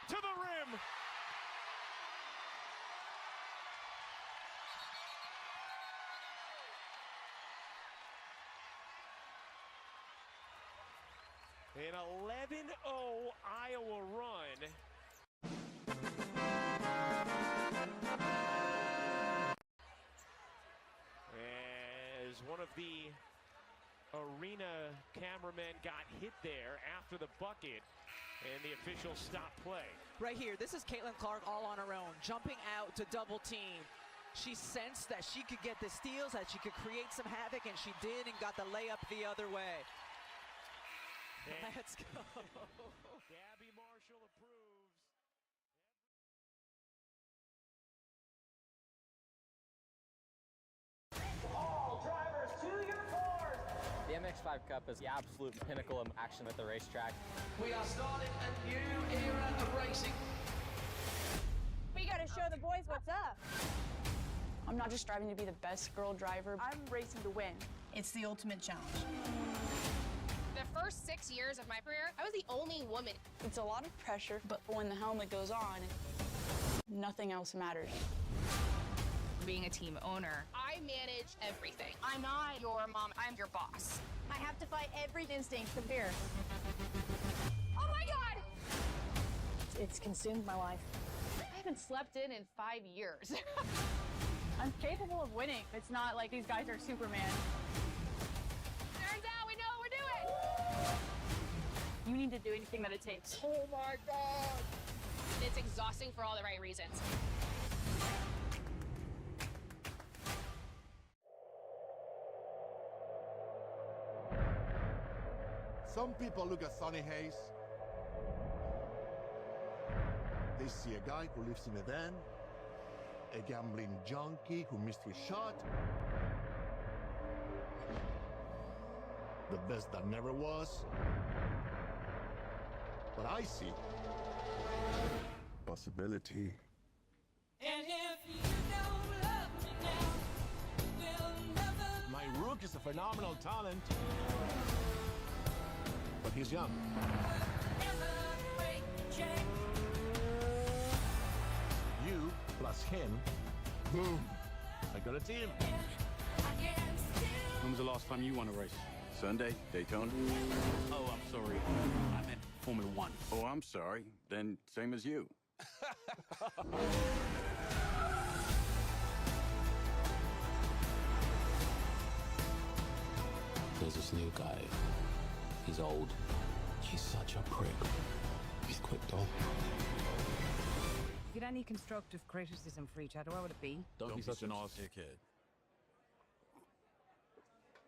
to the rim. An 11-0 Iowa run. As one of the arena cameramen got hit there after the bucket, and the officials stopped play. Right here, this is Caitlin Clark all on her own, jumping out to double team. She sensed that she could get the steals, that she could create some havoc, and she did, and got the layup the other way. And let's go. Gabby Marshall approves. All drivers to your cars. The MX5 Cup is the absolute pinnacle of action at the racetrack. We are starting a new era of racing. We gotta show the boys what's up. I'm not just striving to be the best girl driver. I'm racing to win. It's the ultimate challenge. The first 6 years of my career, I was the only woman. It's a lot of pressure, but when the helmet goes on, nothing else matters. Being a team owner, I manage everything. I'm not your mom, I'm your boss. I have to fight every instinct of fear. Oh my God! It's consumed my life. I haven't slept in 5 years. I'm capable of winning. It's not like these guys are Superman. Turns out we know what we're doing. You need to do anything that it takes. Oh my God! It's exhausting for all the right reasons. Some people look at Sonny Hayes. They see a guy who lives in a van, a gambling junkie who missed his shot, the best that never was. But I see possibility. And if you don't love me now, we'll never. My rook is a phenomenal talent, but he's young. Never break the chain. You plus him, boom, I got a team. I can still. When was the last time you won a race? Sunday, Daytona. Oh, I'm sorry. I meant Formula One. Oh, I'm sorry. Then same as you. There's this new guy. He's old. He's such a prick. He's quick though. If you had any constructive criticism for each other, what would it be? Don't be such an ass. dickhead.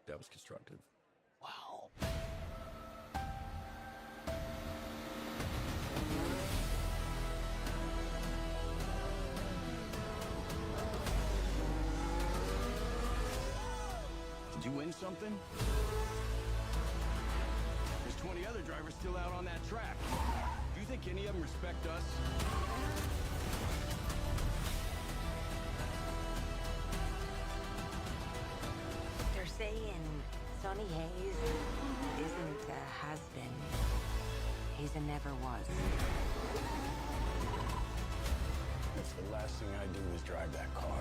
That was constructive. Wow. Did you win something? There's 20 other drivers still out on that track. Do you think any of them respect us? They're saying Sonny Hayes isn't a has-been. He's a never was. If the last thing I do is drive that car,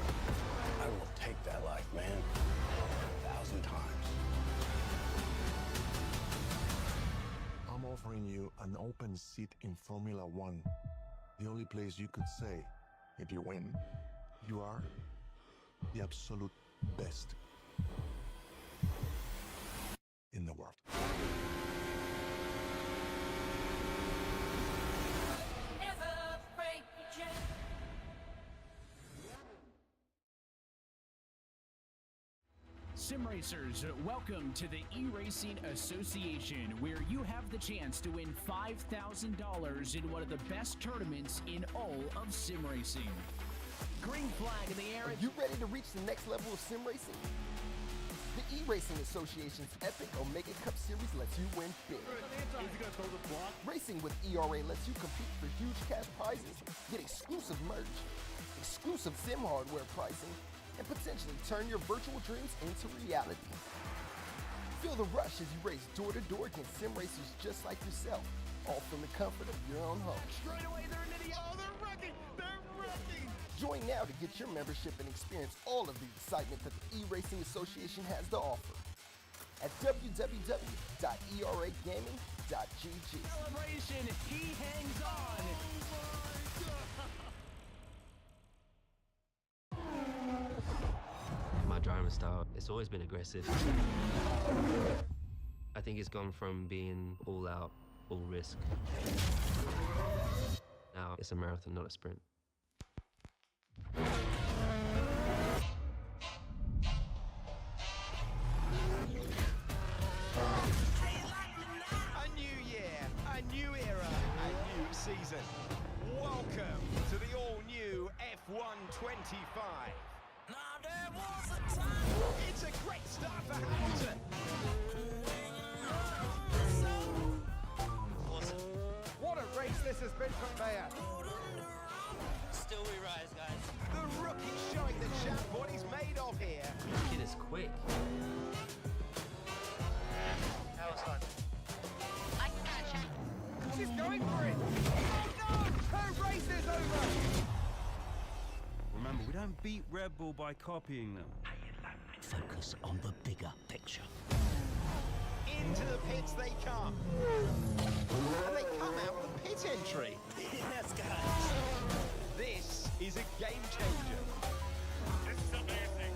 I will take that life, man. 1,000 times. I'm offering you an open seat in Formula One. The only place you could say, if you win, you are the absolute best in the world. Never break the chain. Sim racers, welcome to the E-Racing Association, where you have the chance to win $5,000 in one of the best tournaments in all of sim racing. Green flag in the air. Are you ready to reach the next level of sim racing? The E-Racing Association's epic Omega Cup Series lets you win big. Racing with ERA lets you compete for huge cash prizes, get exclusive merch, exclusive sim hardware pricing, and potentially turn your virtual dreams into reality. Feel the rush as you race door to door against sim racers just like yourself, all from the comfort of your own home. Straight away, they're Join now to get your membership and experience all of the excitement that the E-Racing Association has to offer at www.eragaming.gg. Celebration, he hangs on. My driving style, it's always been aggressive. I think it's gone from being all out, all risk. Now it's a marathon, not a sprint. A new year, a new era, a new season. Welcome to the all-new F125. It's a great start for Hamilton. Awesome. What a race this has been for Mayer. Still we rise, guys. The rookie showing the champ what he's made of here. The kid is quick. That was fun. I gotcha. She's going for it. Oh no! Her race is over. Remember, we don't beat Red Bull by copying them. Focus on the bigger picture. Into the pits they come. And they come out with a pit entry. NASCAR. This is a game changer. This is amazing.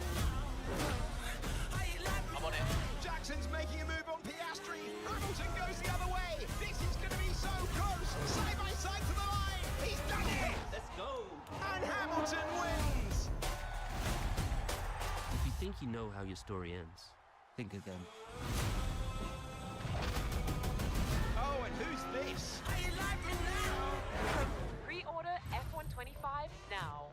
I'm on it. Jackson's making a move on Piastri. Hamilton goes the other way. This is going to be so close. Side by side to the line. He's done it. Let's go. And Hamilton wins. If you think you know how your story ends, think again. Oh, and who's this? Pre-order F125 now.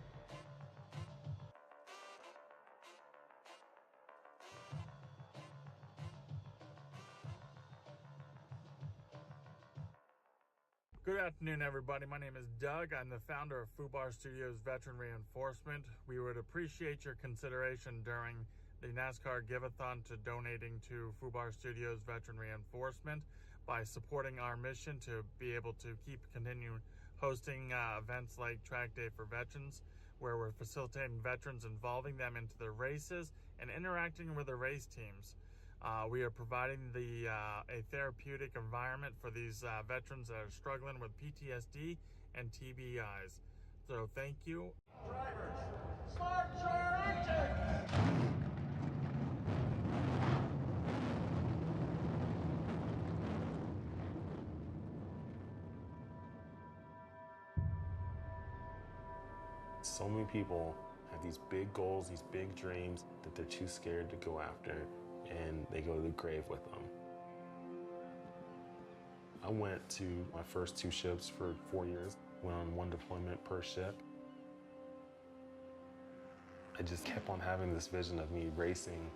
Good afternoon, everybody. My name is Doug. I'm the founder of FUBAR Studios Veteran Reinforcement. We would appreciate your consideration during the NASCAR Giveathon to donating to FUBAR Studios Veteran Reinforcement by supporting our mission to be able to continue hosting events like Track Day for Veterans, where we're facilitating veterans, involving them into their races and interacting with the race teams. We are providing a therapeutic environment for these veterans that are struggling with PTSD and TBIs. So thank you. Drivers, start your engine! So many people have these big goals, these big dreams that they're too scared to go after, and they go to the grave with them. I went to my first 2 ships for 4 years, went on 1 deployment per ship. I just kept on having this vision of me racing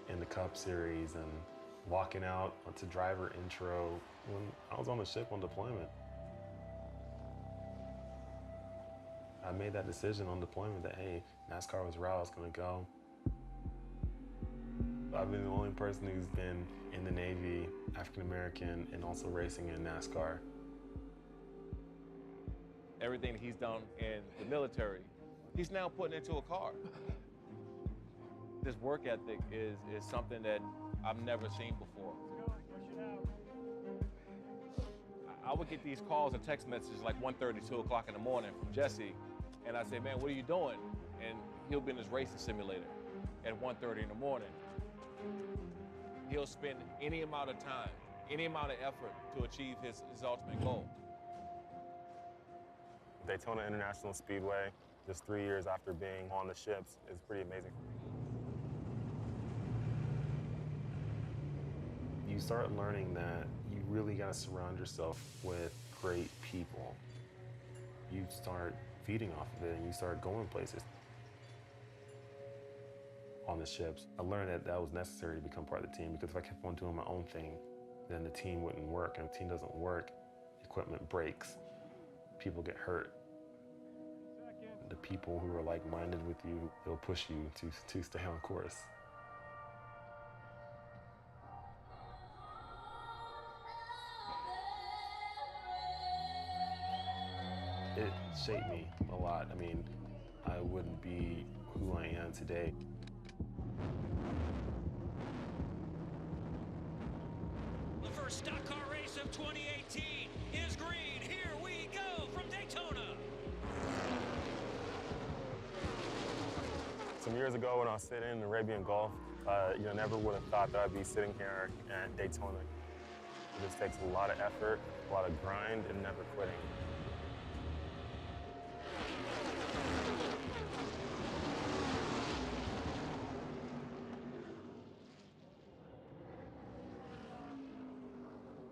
in the Cup Series and walking out to driver intro when I was on the ship on deployment. I made that decision on deployment that, hey, NASCAR was where I was gonna go. I've been the only person who's been in the Navy, African-American, and also racing in NASCAR. Everything that he's done in the military, he's now putting into a car. This work ethic is something that I've never seen before. I would get these calls and text messages like 1:30, 2 o'clock in the morning from Jesse, and I say, man, what are you doing? And he'll be in his racing simulator at 1:30 in the morning. He'll spend any amount of time, any amount of effort to achieve his ultimate goal. Daytona International Speedway, just 3 years after being on the ships, is pretty amazing. You start learning that you really got to surround yourself with great people. You start feeding off of it and you start going places. On the ships, I learned that that was necessary to become part of the team, because if I kept on doing my own thing, then the team wouldn't work. And if the team doesn't work, equipment breaks, people get hurt. The people who are like-minded with you, they'll push you to stay on course. It shaped me a lot. I mean, I wouldn't be who I am today. The first stock car race of 2018 is green. Here we go from Daytona. Some years ago when I was sitting in the Arabian Gulf, never would have thought that I'd be sitting here at Daytona. It just takes a lot of effort, a lot of grind, and never quitting.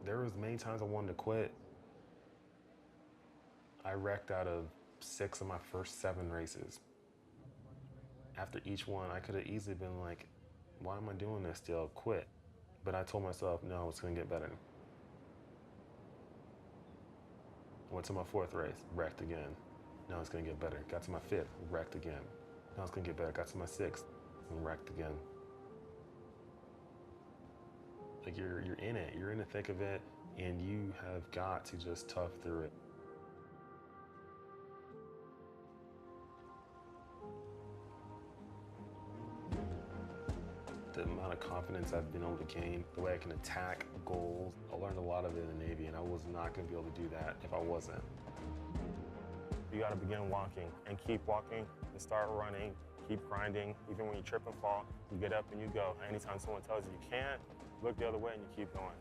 There was many times I wanted to quit. I wrecked out of 6 of my first 7 races. After each one, I could have easily been like, why am I doing this still? Quit. But I told myself, no, it's gonna get better. Went to my 4th race, wrecked again. Now it's gonna get better. Got to my 5th, wrecked again. Now it's gonna get better. Got to my 6th, and wrecked again. Like you're in it, you're in the thick of it, and you have got to just tough through it. The amount of confidence I've been able to gain, the way I can attack goals, I learned a lot of it in the Navy, and I was not going to be able to do that if I wasn't. You got to begin walking and keep walking and start running, keep grinding. Even when you trip and fall, you get up and you go. Anytime someone tells you you can't, look the other way and you keep going.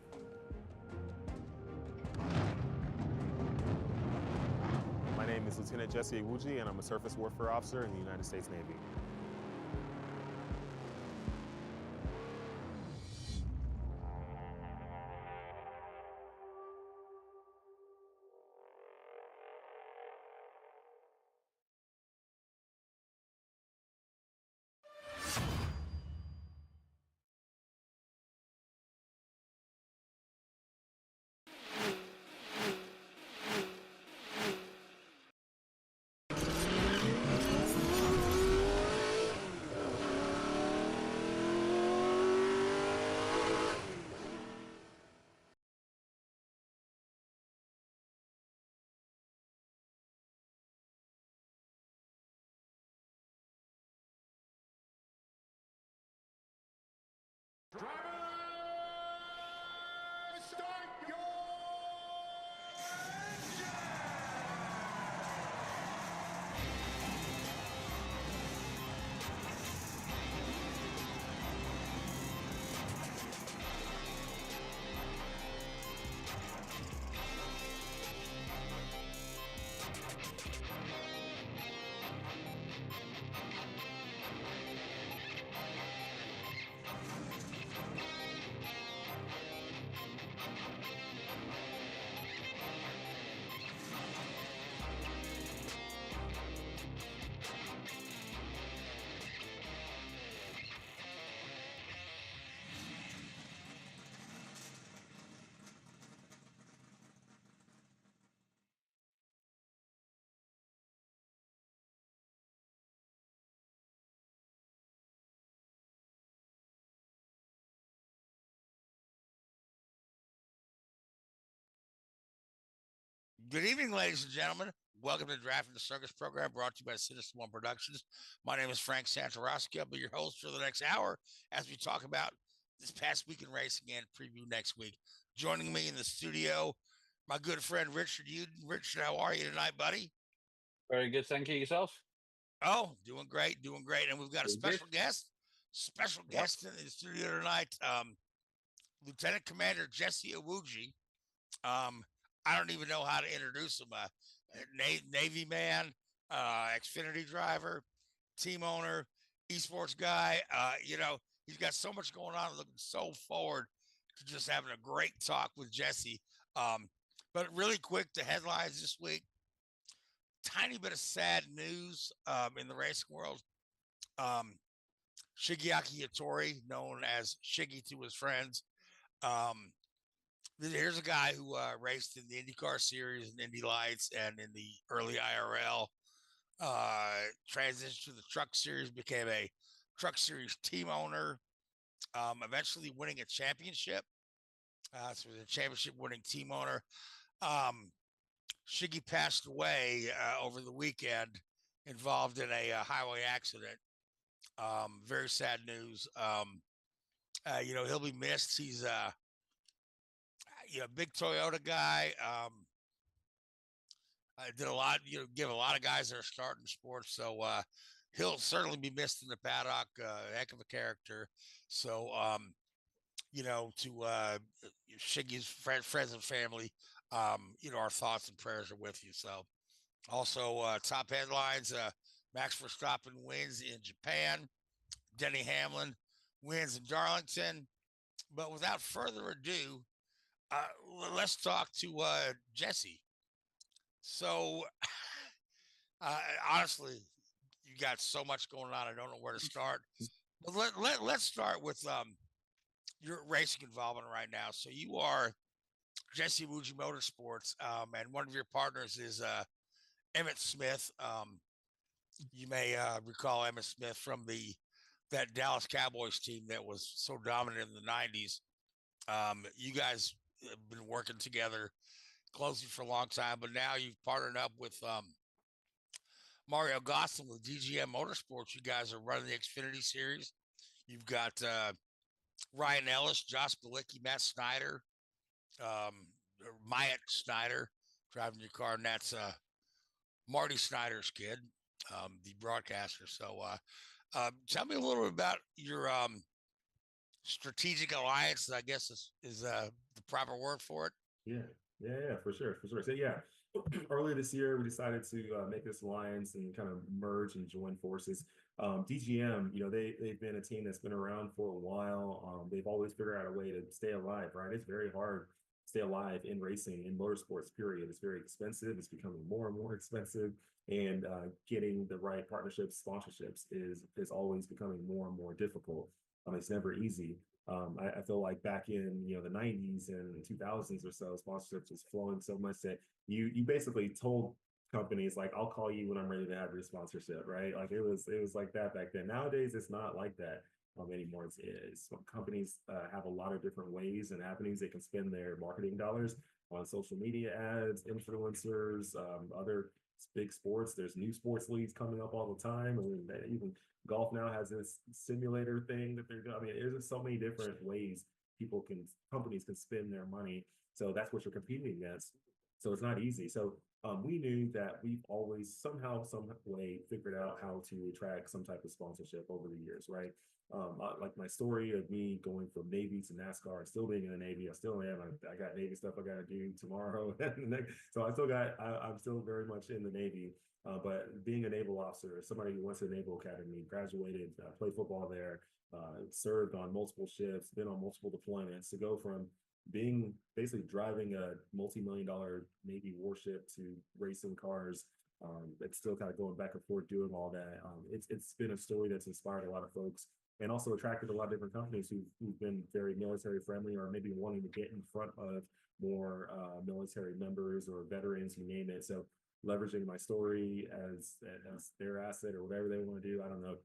My name is Lieutenant Jesse Iwuji, and I'm a surface warfare officer in the United States Navy. Good evening, ladies and gentlemen. Welcome to Drafting the Circus program brought to you by Sinista1 Productions. My name is Frank Santorowski. I'll be your host for the next hour as we talk about this past week in racing and preview next week. Joining me in the studio, my good friend Richard Uden. Richard, how are you tonight, buddy? Very good. Thank you. Yourself? Oh, doing great, doing great. And we've got a special guest in the studio tonight, Lieutenant Commander Jesse Iwuji. I don't even know how to introduce him. Navy man, Xfinity driver, team owner, esports guy. He's got so much going on. Looking so forward to just having a great talk with Jesse. But really quick, the headlines this week. Tiny bit of sad news in the racing world. Shiggy Hattori, known as Shiggy to his friends. Here's a guy who raced in the INDYCAR series and Indy Lights and in the early IRL. Transitioned to the truck series, became a truck series team owner, eventually winning a championship. So was a championship winning team owner. Shiggy passed away over the weekend involved in a highway accident. Very sad news. He'll be missed. He's a big Toyota guy. I did a lot, give a lot of guys that are starting sports. So he'll certainly be missed in the paddock. Heck of a character. So, to Shiggy's friends and family, our thoughts and prayers are with you. So also top headlines, Max Verstappen wins in Japan. Denny Hamlin wins in Darlington. But without further ado, let's talk to Jesse. So, honestly, you got so much going on. I don't know where to start. But let's start with your racing involvement right now. So you are Jesse Iwuji Motorsports, and one of your partners is Emmett Smith. You may recall Emmett Smith from that Dallas Cowboys team that was so dominant in the 90s. You guys have been working together closely for a long time, but now you've partnered up with Mario Gosselin with DGM Motorsports. You guys are running the Xfinity Series. You've got Ryan Ellis, Josh Bilicki, Matt Snyder, Myatt Snyder driving your car, and that's Marty Snyder's kid, the broadcaster. So tell me a little bit about your strategic alliance, I guess is the proper word for it. Yeah, for sure. So yeah, earlier this year, we decided to make this alliance and kind of merge and join forces. DGM, they've been a team that's been around for a while. They've always figured out a way to stay alive, right? It's very hard to stay alive in racing, in motorsports, period. It's very expensive. It's becoming more and more expensive. And getting the right partnerships, sponsorships is always becoming more and more difficult. It's never easy. I feel like back in the 90s and 2000s or so, sponsorships was flowing so much that you basically told companies like, I'll call you when I'm ready to have your sponsorship, right? Like it was like that back then. Nowadays it's not like that anymore. It's companies have a lot of different ways and happenings they can spend their marketing dollars on social media ads, influencers, other big sports. There's new sports leagues coming up all the time. I mean, even golf now has this simulator thing that they're doing. I mean, there's just so many different ways companies can spend their money. So that's what you're competing against. So it's not easy. So we knew that we've always somehow, some way figured out how to attract some type of sponsorship over the years, right? Like my story of me going from Navy to NASCAR, still being in the Navy, I still am. I got Navy stuff I got to do tomorrow. So I'm still very much in the Navy. But being a naval officer, somebody who went to the Naval Academy, graduated, played football there, served on multiple ships, been on multiple deployments, to go from being basically driving a multi-million-dollar Navy warship to racing cars, it's still kind of going back and forth doing all that. It's been a story that's inspired a lot of folks and also attracted a lot of different companies who've been very military friendly or maybe wanting to get in front of more military members or veterans, you name it. So leveraging my story as their asset or whatever they want to do, I don't know.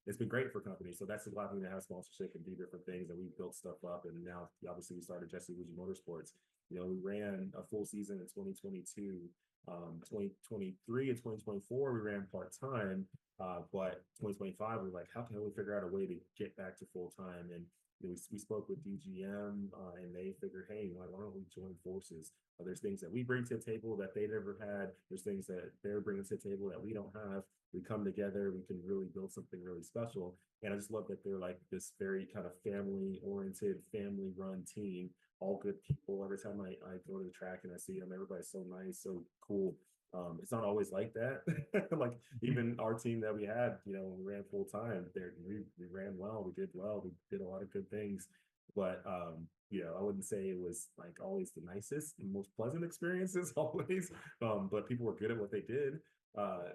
It's been great for companies. So that's allowed me to have sponsorship and do different things. And we built stuff up. And now, obviously, we started Jesse Iwuji Motorsports. We ran a full season in 2022. 2023 and 2024, we ran part-time. But 2025, we're like, how can we figure out a way to get back to full-time? And we spoke with DGM and they figured, hey, why don't we join forces? There's things that we bring to the table that they never had. There's things that they're bringing to the table that we don't have. We come together, we can really build something really special. And I just love that they're like this very kind of family-oriented, family-run team, all good people. Every time I go to the track and I see them, everybody's so nice, so cool. It's not always like that. Like even our team that we had, when we ran full time, we ran well, we did well, we did a lot of good things. But I wouldn't say it was like always the nicest and most pleasant experiences always. But people were good at what they did.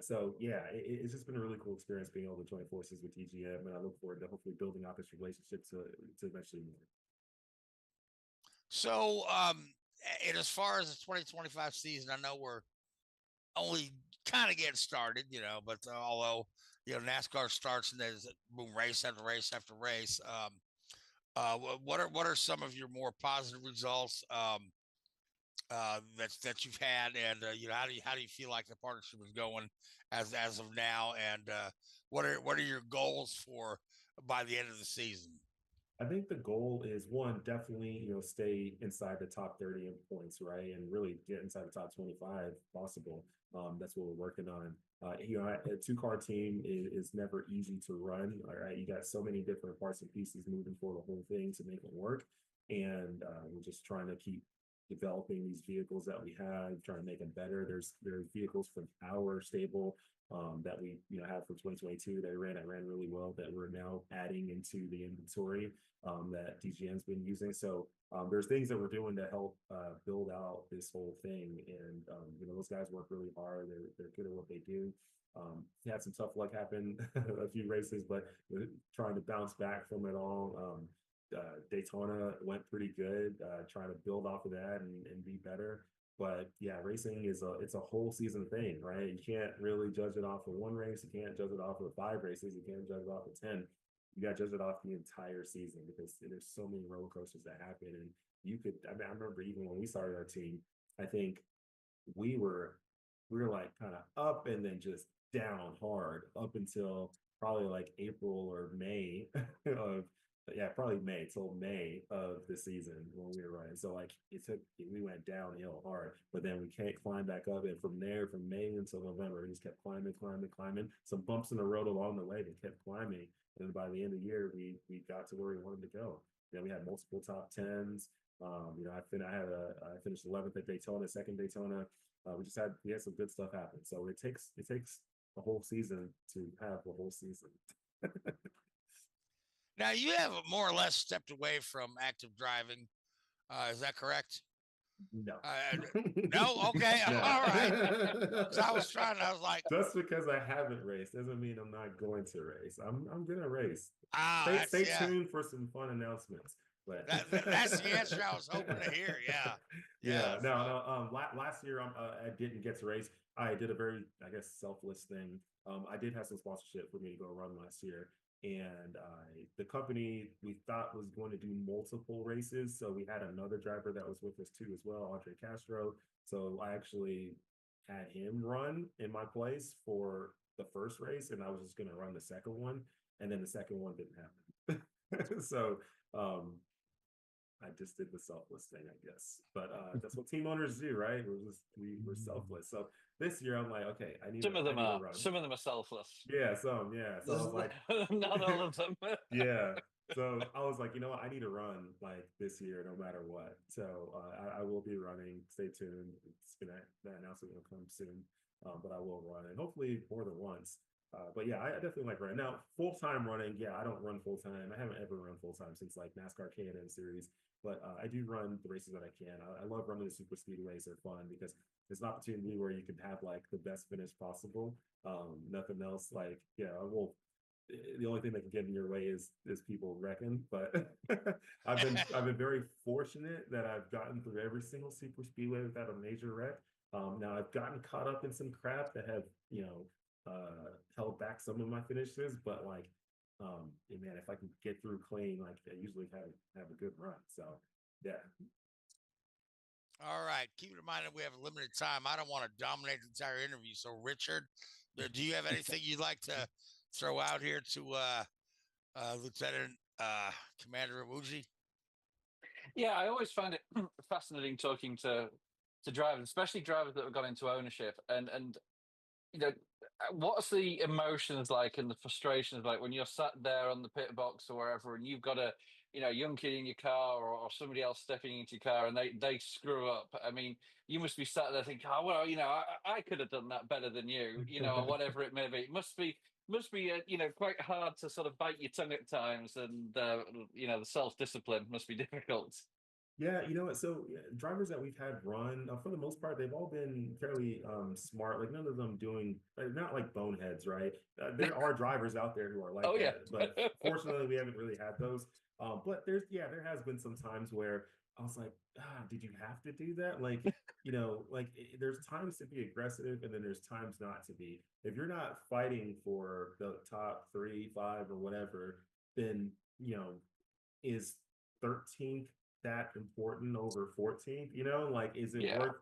So yeah, it's just been a really cool experience being able to join forces with DGM, and I look forward to hopefully building out this relationship to eventually more. So, and as far as the 2025 season, I know we're only kind of getting started, but although, NASCAR starts and there's boom, race after race after race. What are some of your more positive results? that you've had, and how do you feel like the partnership is going as of now, and what are your goals for by the end of the season? I think the goal is one, definitely, stay inside the top 30 in points, right? And really get inside the top 25 possible. That's what we're working on. A two-car team is never easy to run. All right. You got so many different parts and pieces moving for the whole thing to make it work. And we're just trying to keep developing these vehicles that we have, trying to make them better. There's vehicles from our stable that we have from 2022 that I ran really well, that we're now adding into the inventory that DGM's been using. So there's things that we're doing to help build out this whole thing, and those guys work really hard. They're good at what they do. Had some tough luck happen a few races, but trying to bounce back from it all. Daytona went pretty good, trying to build off of that and be better. But yeah, racing it's a whole season thing, right? You can't really judge it off of one race. You can't judge it off of 5 races. You can't judge it off of 10. You got to judge it off the entire season, because there's so many roller coasters that happen. And I remember even when we started our team, I think we were like kind of up and then just down hard up until probably like April or May of probably May till May of the season when we were running. So like we went downhill hard, but then we can't climb back up. And from there, from May until November, we just kept climbing. Some bumps in the road along the way, but kept climbing. And by the end of the year, we got to where we wanted to go. Then we had multiple top 10s. I finished 11th at Daytona, second Daytona. We had some good stuff happen. So it takes a whole season to have a whole season. Now, you have more or less stepped away from active driving. Is that correct? No. No? Okay. No. All right. So I was like, just because I haven't raced doesn't mean I'm not going to race. I'm going to race. Stay tuned for some fun announcements. But that's the answer I was hoping to hear. Yeah. No. Last year I didn't get to race. I did a very, I guess, selfless thing. I did have some sponsorship for me to go run last year. And the company we thought was going to do multiple races. So we had another driver that was with us too as well, Andre Castro. So I actually had him run in my place for the first race, and I was just going to run the second one. And then the second one didn't happen. So I just did the selfless thing, I guess. But that's what team owners do, right? We're selfless. So this year I'm like, okay, I need some of them are. Run. Some of them are selfless. Yeah, some. Yeah. So I was like, not all of them. Yeah. So I was like, you know what? I need to run like this year, no matter what. So I will be running. Stay tuned. That announcement will come soon. But I will run, and hopefully more than once. But yeah, I definitely like running. Now, full-time running, yeah, I don't run full-time. I haven't ever run full-time since like NASCAR K&N series. But I do run the races that I can. I love running the super speedways. They're fun because it's an opportunity where you can have like the best finish possible. Nothing else like, the only thing that can get in your way is people wrecking. But I've been very fortunate that I've gotten through every single super speedway without a major wreck. Now I've gotten caught up in some crap that have held back some of my finishes, but like man, if I can get through clean, like I usually have a good run. So yeah. All right. Keep in mind that we have a limited time. I don't want to dominate the entire interview. So Richard, do you have anything you'd like to throw out here to Lieutenant Commander Iwuji? Yeah, I always find it fascinating talking to drivers, especially drivers that have got into ownership, and what's the emotions like and the frustrations like when you're sat there on the pit box or wherever, and you've got a young kid in your car or somebody else stepping into your car and they screw up. I mean, you must be sat there thinking, oh well, I could have done that better than you, or whatever it may be. It must be quite hard to sort of bite your tongue at times, and the self-discipline must be difficult. Yeah, you know what? So drivers that we've had run, for the most part, they've all been fairly smart. Like none of them doing, not like boneheads, right? There are drivers out there who are like that, but fortunately, we haven't really had those. But there has been some times where I was like, did you have to do that? Like, there's times to be aggressive, and then there's times not to be. If you're not fighting for the top 3, 5, or whatever, then is 13th that important over 14th? You know, like, is it worth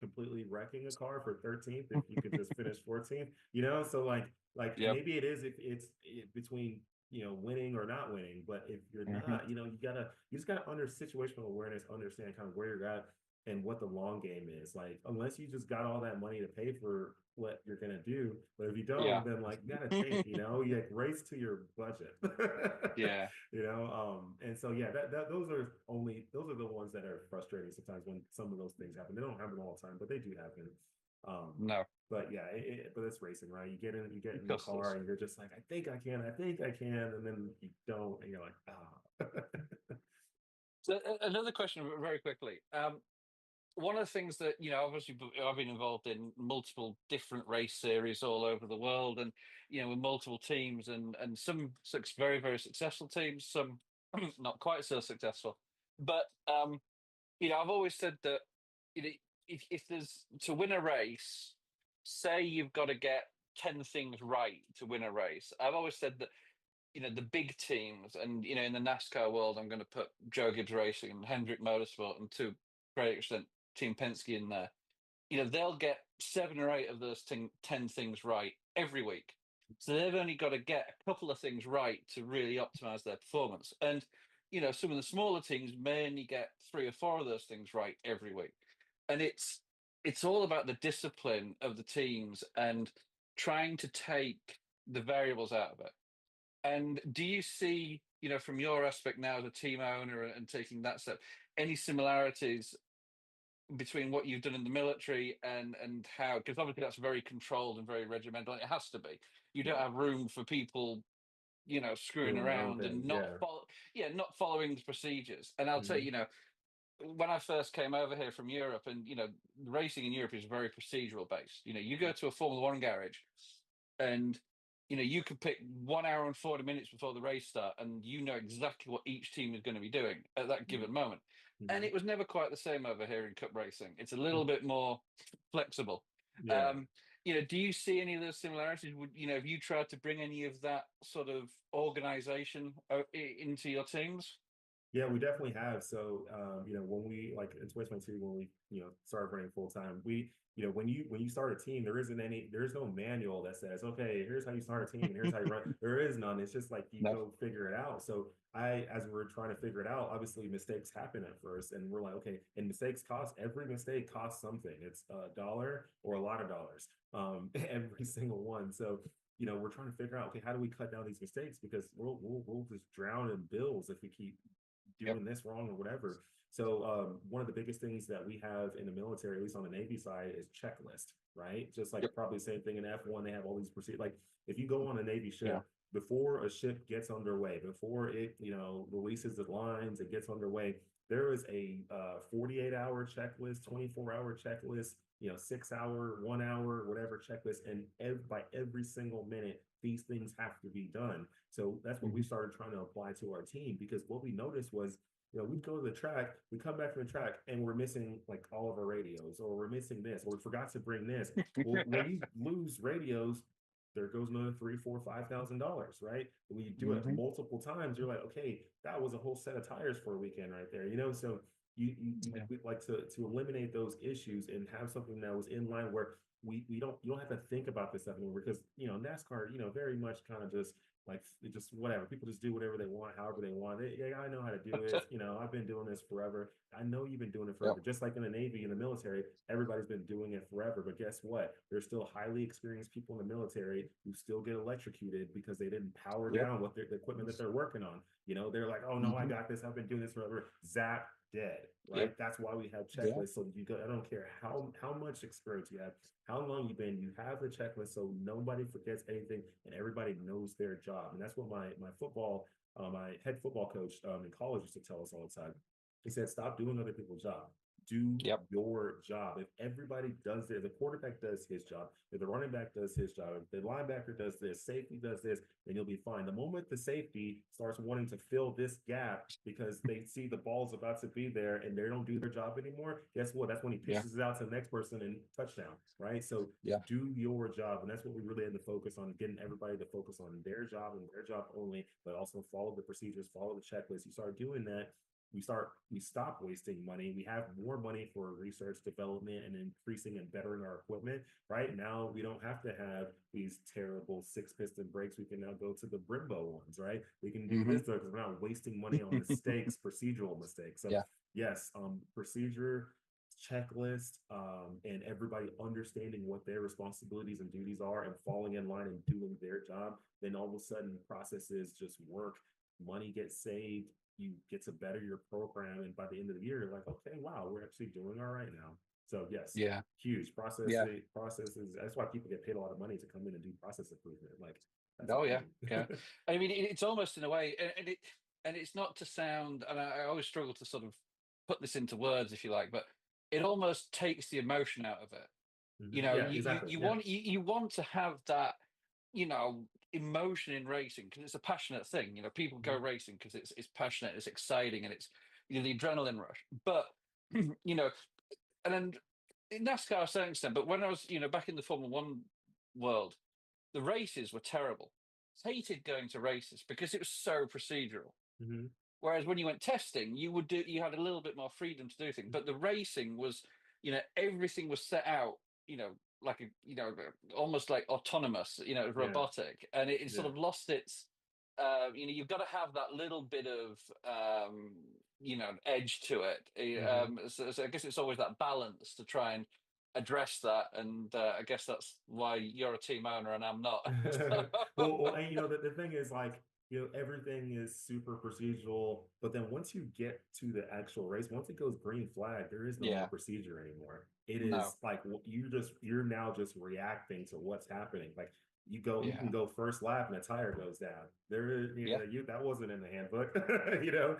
completely wrecking a car for 13th if you could just finish 14th? You know, so like maybe it is if it's between, you know, winning or not winning. But if you're not, you know, you just gotta under situational awareness, understand kind of where you're at and what the long game is. Like, unless you just got all that money to pay for what you're gonna do, but if you don't, then like, you gotta take, you know, you like race to your budget. You know, and so those are the ones that are frustrating sometimes when some of those things happen. They don't happen all the time, but they do happen. But yeah, but it's racing, right? You get in the car and you're just like, I think I can, and then you don't, and you're like, ah. So another question, very quickly. One of the things that, you know, obviously I've been involved in multiple different race series all over the world, and, you know, with multiple teams, and some very, very successful teams, some not quite so successful. But you know, I've always said that, you know, if there's to win a race, say you've got to get 10 things right to win a race. I've always said that, you know, the big teams, and, you know, in the NASCAR world, I'm going to put Joe Gibbs Racing and Hendrick Motorsport, and to a great extent Team Penske in there. You know, they'll get 7 or 8 of those 10 things right every week. So they've only got to get a couple of things right to really optimize their performance. And, you know, some of the smaller teams may only get 3 or 4 of those things right every week. And it's all about the discipline of the teams and trying to take the variables out of it. And do you see, you know, from your aspect now as a team owner and taking that step, any similarities between what you've done in the military and how, because obviously that's very controlled and very regimental, and it has to be. You don't have room for people, you know, screwing around and not following the procedures. And I'll tell you, you know, when I first came over here from Europe, and, you know, racing in Europe is very procedural based. You know, you go to a Formula One garage and, you know, you could pick 1 hour and 40 minutes before the race start, and you know exactly what each team is going to be doing at that given moment. And it was never quite the same over here in Cup racing. It's a little bit more flexible. You know, do you see any of those similarities? Would, you know, have you tried to bring any of that sort of organization into your teams? Yeah, we definitely have. So, you know, when we, like in 2022, when we, you know, started running full time, we, you know, when you start a team, there's no manual that says, okay, here's how you start a team, and here's how you run. There is none. It's just like, you go figure it out. So as we're trying to figure it out, obviously mistakes happen at first, and we're like, okay, and every mistake costs something. It's $1 or a lot of dollars, every single one. So, you know, we're trying to figure out, okay, how do we cut down these mistakes? Because we'll just drown in bills if we keep doing this wrong or whatever. So one of the biggest things that we have in the military, at least on the Navy side, is checklist, right? Just like probably the same thing in F1, they have all these procedures. Like, if you go on a Navy ship, before a ship gets underway, before it, you know, releases the lines, it gets underway, there is a 48-hour checklist, 24-hour checklist, you know, 6-hour, 1 hour, whatever checklist, and by every single minute, these things have to be done. So that's what we started trying to apply to our team, because what we noticed was, you know, we'd go to the track, we come back from the track, and we're missing like all of our radios, or we're missing this, or we forgot to bring this. Well, when you lose radios, there goes another $3,000, $4,000, right? When you do it multiple times, you're like, okay, that was a whole set of tires for a weekend right there, you know? So you like to eliminate those issues and have something that was in line where you don't have to think about this stuff anymore, because, you know, NASCAR, you know, very much kind of just like, just whatever, people just do whatever they want, however they want. I know how to do it. You know, I've been doing this forever. I know you've been doing it forever. Just like in the Navy, in the military, everybody's been doing it forever. But guess what? There's still highly experienced people in the military who still get electrocuted because they didn't power down what the equipment that they're working on. You know, they're like, oh no, I got this. I've been doing this forever. Zap, dead, right? That's why we have checklists. So you go, I don't care how much experience you have, how long you've been, you have the checklist so nobody forgets anything and everybody knows their job. And that's what my head football coach in college used to tell us all the time. He said, stop doing other people's job. Do your job. If everybody does the quarterback does his job, if the running back does his job, if the linebacker does this, safety does this, then you'll be fine. The moment the safety starts wanting to fill this gap because they see the ball's about to be there and they don't do their job anymore, guess what? That's when he pitches it out to the next person and touchdown, right? So do your job. And that's what we really had to focus on, getting everybody to focus on their job and their job only, but also follow the procedures, follow the checklist. You start doing that, we stop wasting money. We have more money for research, development, and increasing and bettering our equipment. Right now, we don't have to have these terrible 6-piston brakes. We can now go to the Brembo ones, right? We can do this because we're not wasting money on mistakes, procedural mistakes. So yes, procedure, checklist, and everybody understanding what their responsibilities and duties are and falling in line and doing their job, then all of a sudden processes just work, money gets saved, you get to better your program, and by the end of the year you're like, okay, wow, we're actually doing all right now. So yes, huge processes. That's why people get paid a lot of money to come in and do process improvement. Like, I mean, it's almost in a way, and it's not to sound, and I always struggle to sort of put this into words, if you like, but it almost takes the emotion out of it. You know, you want to have that, you know, emotion in racing because it's a passionate thing. You know, people go racing because it's passionate, it's exciting, and it's, you know, the adrenaline rush. But you know, and then in NASCAR to a certain extent. But when I was, you know, back in the Formula One world, the races were terrible. I hated going to races because it was so procedural. Whereas when you went testing, you had a little bit more freedom to do things. But the racing was, you know, everything was set out, you know, like a, you know, almost like autonomous, you know, robotic, and it sort of lost its, you know, you've got to have that little bit of, you know, edge to it. So I guess it's always that balance to try and address that, and I guess that's why you're a team owner and I'm not. well, and you know, the thing is, like, you know, everything is super procedural, but then once you get to the actual race, once it goes green flag, there is no more procedure anymore. It is like you're now just reacting to what's happening. Like you can go first lap and a tire goes down. There is, you know, that wasn't in the handbook, you know.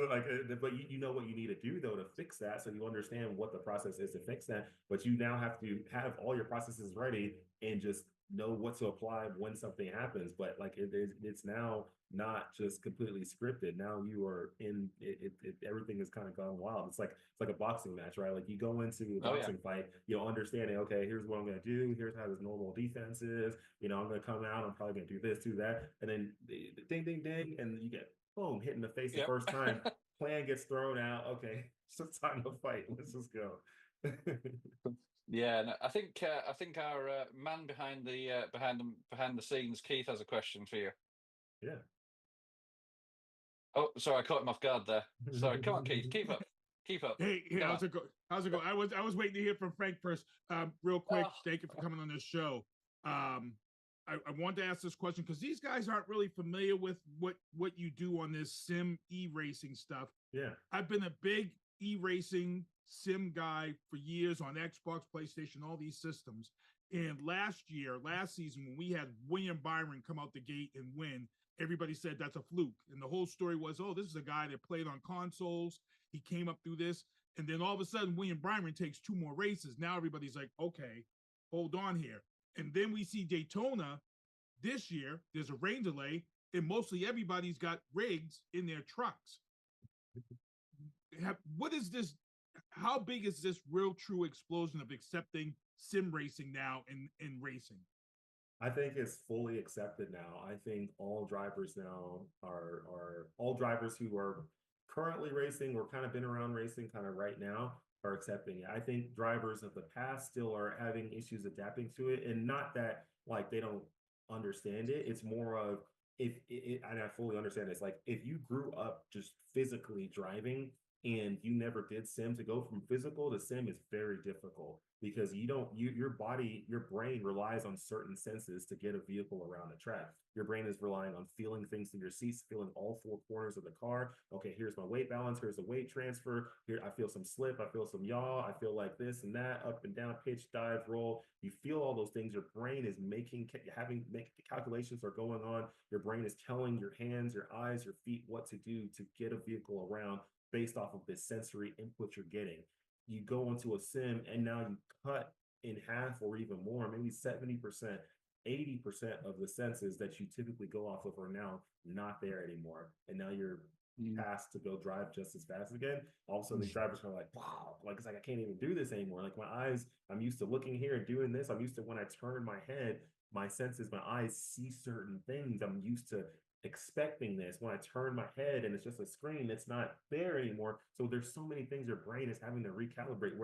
Like, but you know what you need to do though to fix that, so you understand what the process is to fix that. But you now have to have all your processes ready and just know what to apply when something happens. But like it's now not just completely scripted. Now you are in it, everything is kind of gone wild. It's like a boxing match, right? Like you go into a boxing fight, you know, understanding, okay, here's what I'm gonna do, here's how this normal defense is, you know, I'm gonna come out, I'm probably gonna do this, do that, and then ding ding ding, and you get boom hit in the face the first time. Plan gets thrown out. Okay, it's time to fight. Let's just go. Yeah, no, I think our man behind the scenes, Keith, has a question for you. Yeah. Oh, sorry, I caught him off guard there. Sorry, come on, Keith, keep up. Hey, how's it go? How's it go? I was waiting to hear from Frank first. Real quick, thank you for coming on this show. I wanted to ask this question because these guys aren't really familiar with what you do on this sim e-racing stuff. Yeah, I've been a big e-racing sim guy for years on Xbox, PlayStation, all these systems. And last season, when we had William Byron come out the gate and win, everybody said that's a fluke. And the whole story was, oh, this is a guy that played on consoles. He came up through this. And then all of a sudden, William Byron takes 2 more races. Now everybody's like, okay, hold on here. And then we see Daytona this year. There's a rain delay, and mostly everybody's got rigs in their trucks. What is this? How big is this real true explosion of accepting sim racing now in racing? I think it's fully accepted now. I think all drivers now are all drivers who are currently racing or kind of been around racing kind of right now are accepting it. I think drivers of the past still are having issues adapting to it, and not that like they don't understand it. It's more of and I fully understand this. Like if you grew up just physically driving and you never did sim, to go from physical to sim is very difficult because your brain relies on certain senses to get a vehicle around the track. Your brain is relying on feeling things through your seats, feeling all 4 corners of the car. Okay, here's my weight balance, here's the weight transfer, here I feel some slip, I feel some yaw, I feel like this and that, up and down, pitch, dive, roll. You feel all those things. Your brain is calculations are going on. Your brain is telling your hands, your eyes, your feet what to do to get a vehicle around based off of this sensory input you're getting. You go into a sim and now you cut in half or even more, maybe 70%, 80% of the senses that you typically go off of are now not there anymore. And now you're tasked to go drive just as fast again. All of a sudden these drivers are like, wow, like it's like I can't even do this anymore. Like my eyes, I'm used to looking here and doing this. I'm used to when I turn my head, my senses, my eyes see certain things. I'm used to expecting this. When I turn my head and it's just a screen, it's not there anymore. So there's so many things your brain is having to recalibrate.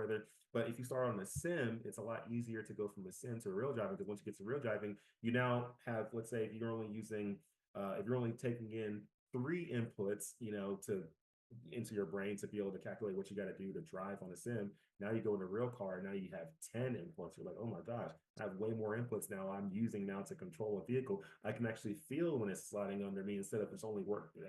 But if you start on a sim, it's a lot easier to go from a sim to a real driving, because once you get to real driving, you now have, let's say, if you're only taking in 3 inputs, into your brain to be able to calculate what you got to do to drive on a sim. Now you go in a real car, now you have 10 inputs. You're like, oh my gosh, I have way more inputs now I'm using now to control a vehicle. I can actually feel when it's sliding under me instead of just only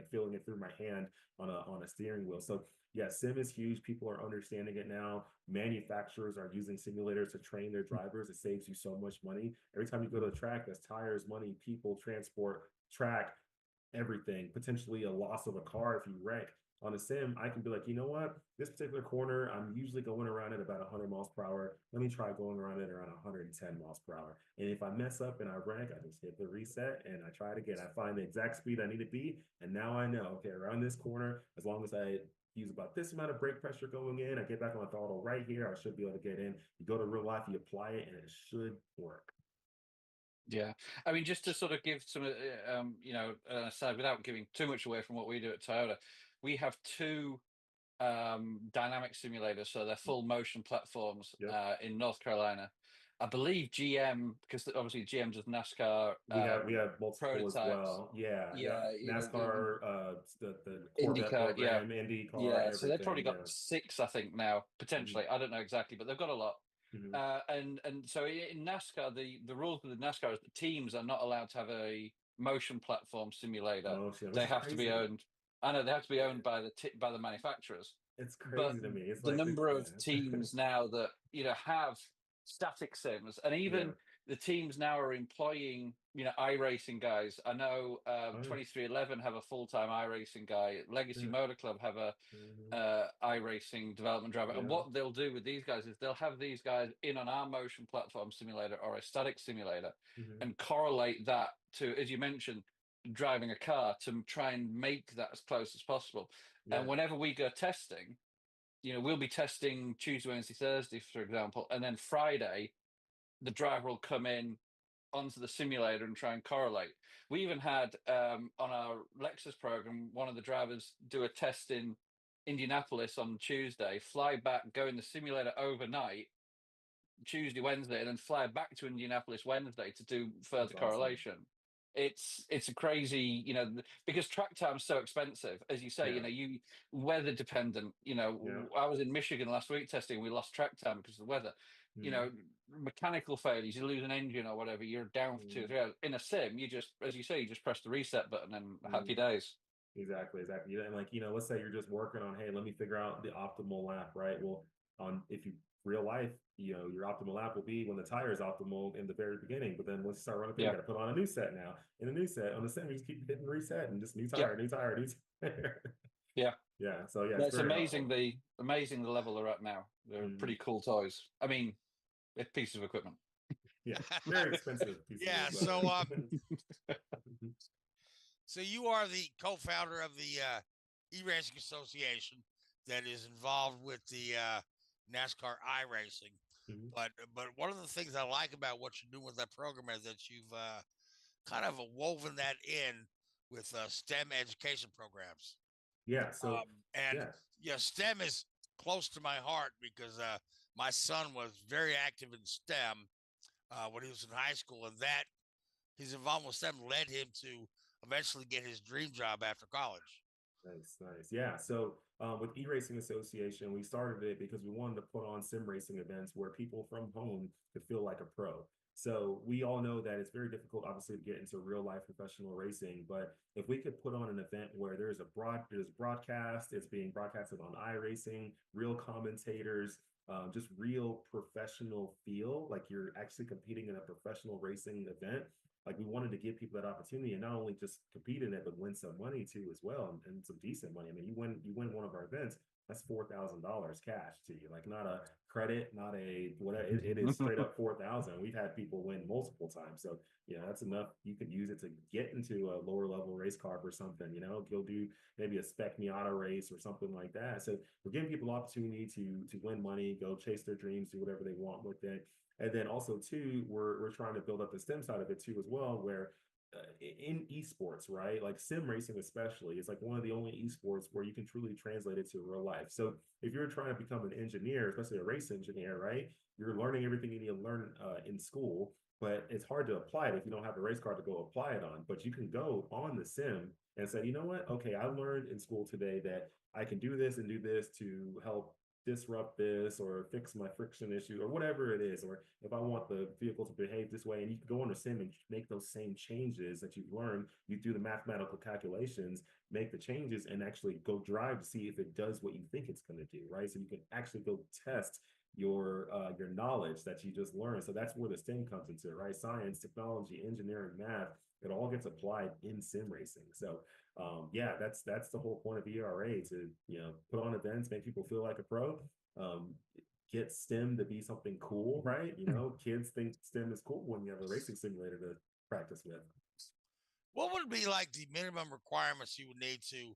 feeling it through my hand on a steering wheel. So yeah, sim is huge. People are understanding it now. Manufacturers are using simulators to train their drivers. It saves you so much money. Every time you go to a track, that's tires, money, people, transport, track, everything, potentially a loss of a car if you wreck. On a sim, I can be like, you know what? This particular corner, I'm usually going around at about 100 miles per hour. Let me try going around it around 110 miles per hour. And if I mess up and I wreck, I just hit the reset and I try it again. I find the exact speed I need to be. And now I know, okay, around this corner, as long as I use about this amount of brake pressure going in, I get back on the throttle right here, I should be able to get in. You go to real life, you apply it, and it should work. Yeah, I mean, just to sort of give some, aside without giving too much away from what we do at Toyota, we have 2 dynamic simulators, so they're full motion platforms in North Carolina. I believe GM, because obviously GM does NASCAR. We have multiple as well. Yeah. NASCAR, the Corvette INDYCAR, program, INDYCAR. Yeah, so they've probably got 6, I think now, potentially. I don't know exactly, but they've got a lot. And so in NASCAR, the rules with the NASCAR is the teams are not allowed to have a motion platform simulator. They have to be owned. I know they have to be owned by the manufacturers. It's crazy to me. It's the like number of teams now that have static sims, and even the teams now are employing iRacing guys. I know 2311 have a full-time iRacing guy. Legacy Motor Club have a iRacing development driver. And what they'll do with these guys is they'll have these guys in on our motion platform simulator or a static simulator and correlate that to, as you mentioned, driving a car, to try and make that as close as possible. And whenever we go testing, we'll be testing Tuesday, Wednesday, Thursday, for example, and then Friday, the driver will come in onto the simulator and try and correlate. We even had on our Lexus program, one of the drivers do a test in Indianapolis on Tuesday, fly back, go in the simulator overnight, Tuesday, Wednesday, and then fly back to Indianapolis Wednesday to do further correlation. It's a crazy, because track time's so expensive, as you say, you weather dependent. I was in Michigan last week testing, we lost track time because of the weather. Mechanical failures, you lose an engine or whatever, you're down for 2 or 3 hours. In a sim, you just, as you say, you just press the reset button and happy days. Exactly. And let's say you're just working on, hey, let me figure out the optimal lap, right? Well, if you real life, your optimal lap will be when the tire is optimal in the very beginning. But then once you start running, you got to put on a new set now. In a new set, on the sim, you just keep hitting reset and just new tire, new tire, new tire. Yeah. So it's amazing the level they're at now. They're pretty cool toys. I mean, it's pieces of equipment. Yeah, very expensive. So you are the co-founder of the E-Racing Association that is involved with the NASCAR iRacing. But one of the things I like about what you're doing with that program is that you've kind of woven that in with STEM education programs. Yeah. So STEM is close to my heart because my son was very active in STEM when he was in high school, and that his involvement with STEM led him to eventually get his dream job after college. Nice. Yeah. So with E-Racing Association, we started it because we wanted to put on sim racing events where people from home could feel like a pro. So we all know that it's very difficult, obviously, to get into real life professional racing. But if we could put on an event where there's broadcast, it's being broadcasted on iRacing, real commentators, just real professional feel, like you're actually competing in a professional racing event. Like we wanted to give people that opportunity and not only just compete in it, but win some money too as well, and some decent money. I mean, you win one of our events, that's $4,000 cash to you, like not a credit, not a whatever. It is straight up 4,000. We've had people win multiple times, so that's enough. You could use it to get into a lower level race car or something. You'll do maybe a spec Miata race or something like that. So we're giving people opportunity to win money, go chase their dreams, do whatever they want with it. And then also too, we're trying to build up the STEM side of it too as well, where in esports, right? Like sim racing, especially, it's like one of the only esports where you can truly translate it to real life. So if you're trying to become an engineer, especially a race engineer, right? You're learning everything you need to learn in school, but it's hard to apply it if you don't have a race car to go apply it on. But you can go on the sim and say, you know what? Okay, I learned in school today that I can do this and do this to help disrupt this or fix my friction issue or whatever it is, or if I want the vehicle to behave this way, and you can go on a sim and make those same changes that you've learned. You do the mathematical calculations, make the changes, and actually go drive to see if it does what you think it's going to do, right? So you can actually go test your knowledge that you just learned. So that's where the STEM comes into it, right? Science, technology, engineering, math, it all gets applied in sim racing. So yeah, that's the whole point of ERA, to put on events, make people feel like a pro, get STEM to be something cool, right? Kids think STEM is cool when you have a racing simulator to practice with. What would be like the minimum requirements you would need to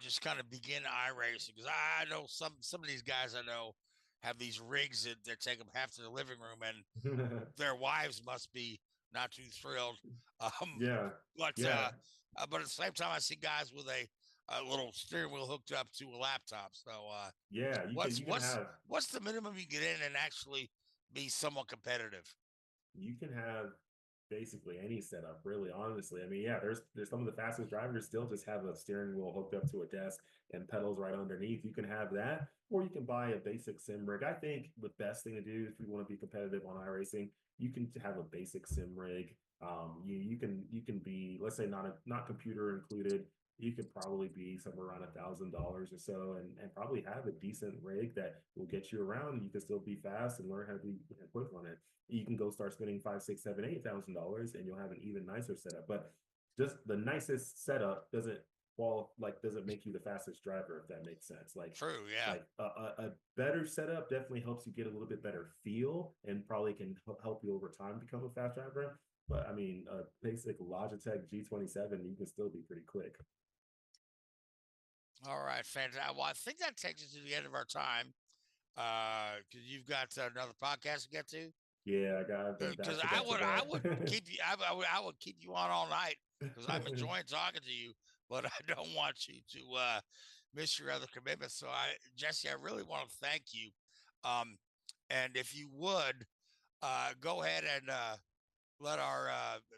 just kind of begin iRacing? Because I know some of these guys I know have these rigs that take them half to the living room, and their wives must be not too thrilled. Yeah. But at the same time, I see guys with a little steering wheel hooked up to a laptop. So yeah, what's the minimum you get in and actually be somewhat competitive? You can have basically any setup, really, honestly. I mean, yeah, there's some of the fastest drivers still just have a steering wheel hooked up to a desk and pedals right underneath. You can have that, or you can buy a basic sim rig. I think the best thing to do if you want to be competitive on iRacing, you can have a basic sim rig. You can be, let's say, not computer included. You could probably be somewhere around $1,000 or so, and probably have a decent rig that will get you around. You can still be fast and learn how to be quick on it. You can go start spending $5,000, $6,000, $7,000, and you'll have an even nicer setup. But just the nicest setup doesn't make you the fastest driver, if that makes sense. Like, true, yeah. Like a better setup definitely helps you get a little bit better feel, and probably can help you over time become a fast driver. But I mean, a basic Logitech G27, you can still be pretty quick. All right, fantastic. Well, I think that takes us to the end of our time, because you've got another podcast to get to. Yeah, I got. Because I would keep you. I would keep you on all night, because I'm enjoying talking to you, but I don't want you to miss your other commitments. So, Jesse, I really want to thank you. And if you would go ahead and let our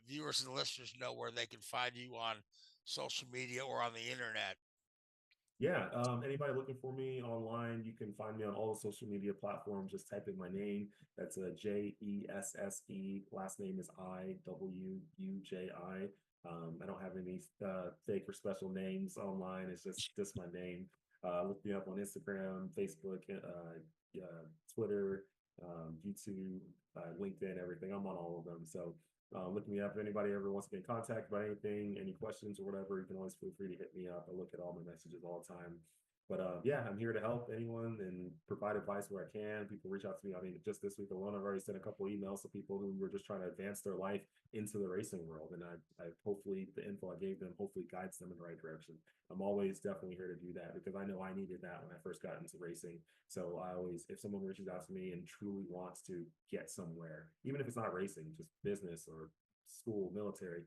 viewers and listeners know where they can find you on social media or on the internet. Yeah, anybody looking for me online, you can find me on all the social media platforms. Just type in my name. That's Jesse. Last name is Iwuji. I don't have any fake or special names online. It's just my name. Look me up on Instagram, Facebook, Twitter, YouTube, LinkedIn, everything. I'm on all of them. So look me up. If anybody ever wants to get in contact about anything, any questions or whatever, you can always feel free to hit me up. I look at all my messages all the time. But yeah, I'm here to help anyone and provide advice where I can. People reach out to me. I mean, just this week alone, I've already sent a couple emails to people who were just trying to advance their life into the racing world. And I hopefully the info I gave them hopefully guides them in the right direction. I'm always definitely here to do that, because I know I needed that when I first got into racing. So I always, if someone reaches out to me and truly wants to get somewhere, even if it's not racing, just business or school, military,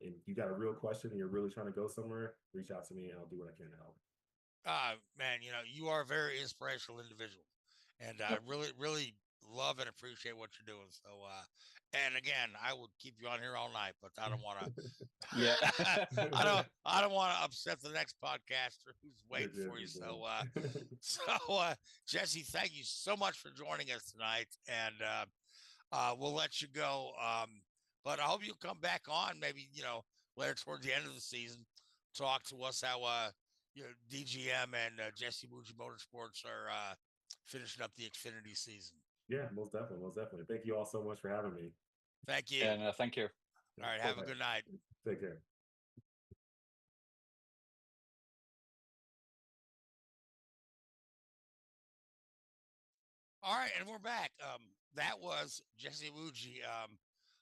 and you got a real question and you're really trying to go somewhere, reach out to me and I'll do what I can to help. Man, you are a very inspirational individual, and I really love and appreciate what you're doing. So, and again, I would keep you on here all night, but I don't want to. Yeah, I don't want to upset the next podcaster who's waiting for you. So, Jesse, thank you so much for joining us tonight, and we'll let you go. But I hope you'll come back on maybe later towards the end of the season, talk to us how DGM and Jesse Iwuji Motorsports are finishing up the Xfinity season. Yeah, most definitely. Thank you all so much for having me. Thank you. And thank you. All right, have a good night. Take care. All right, and we're back. That was Jesse Iwuji.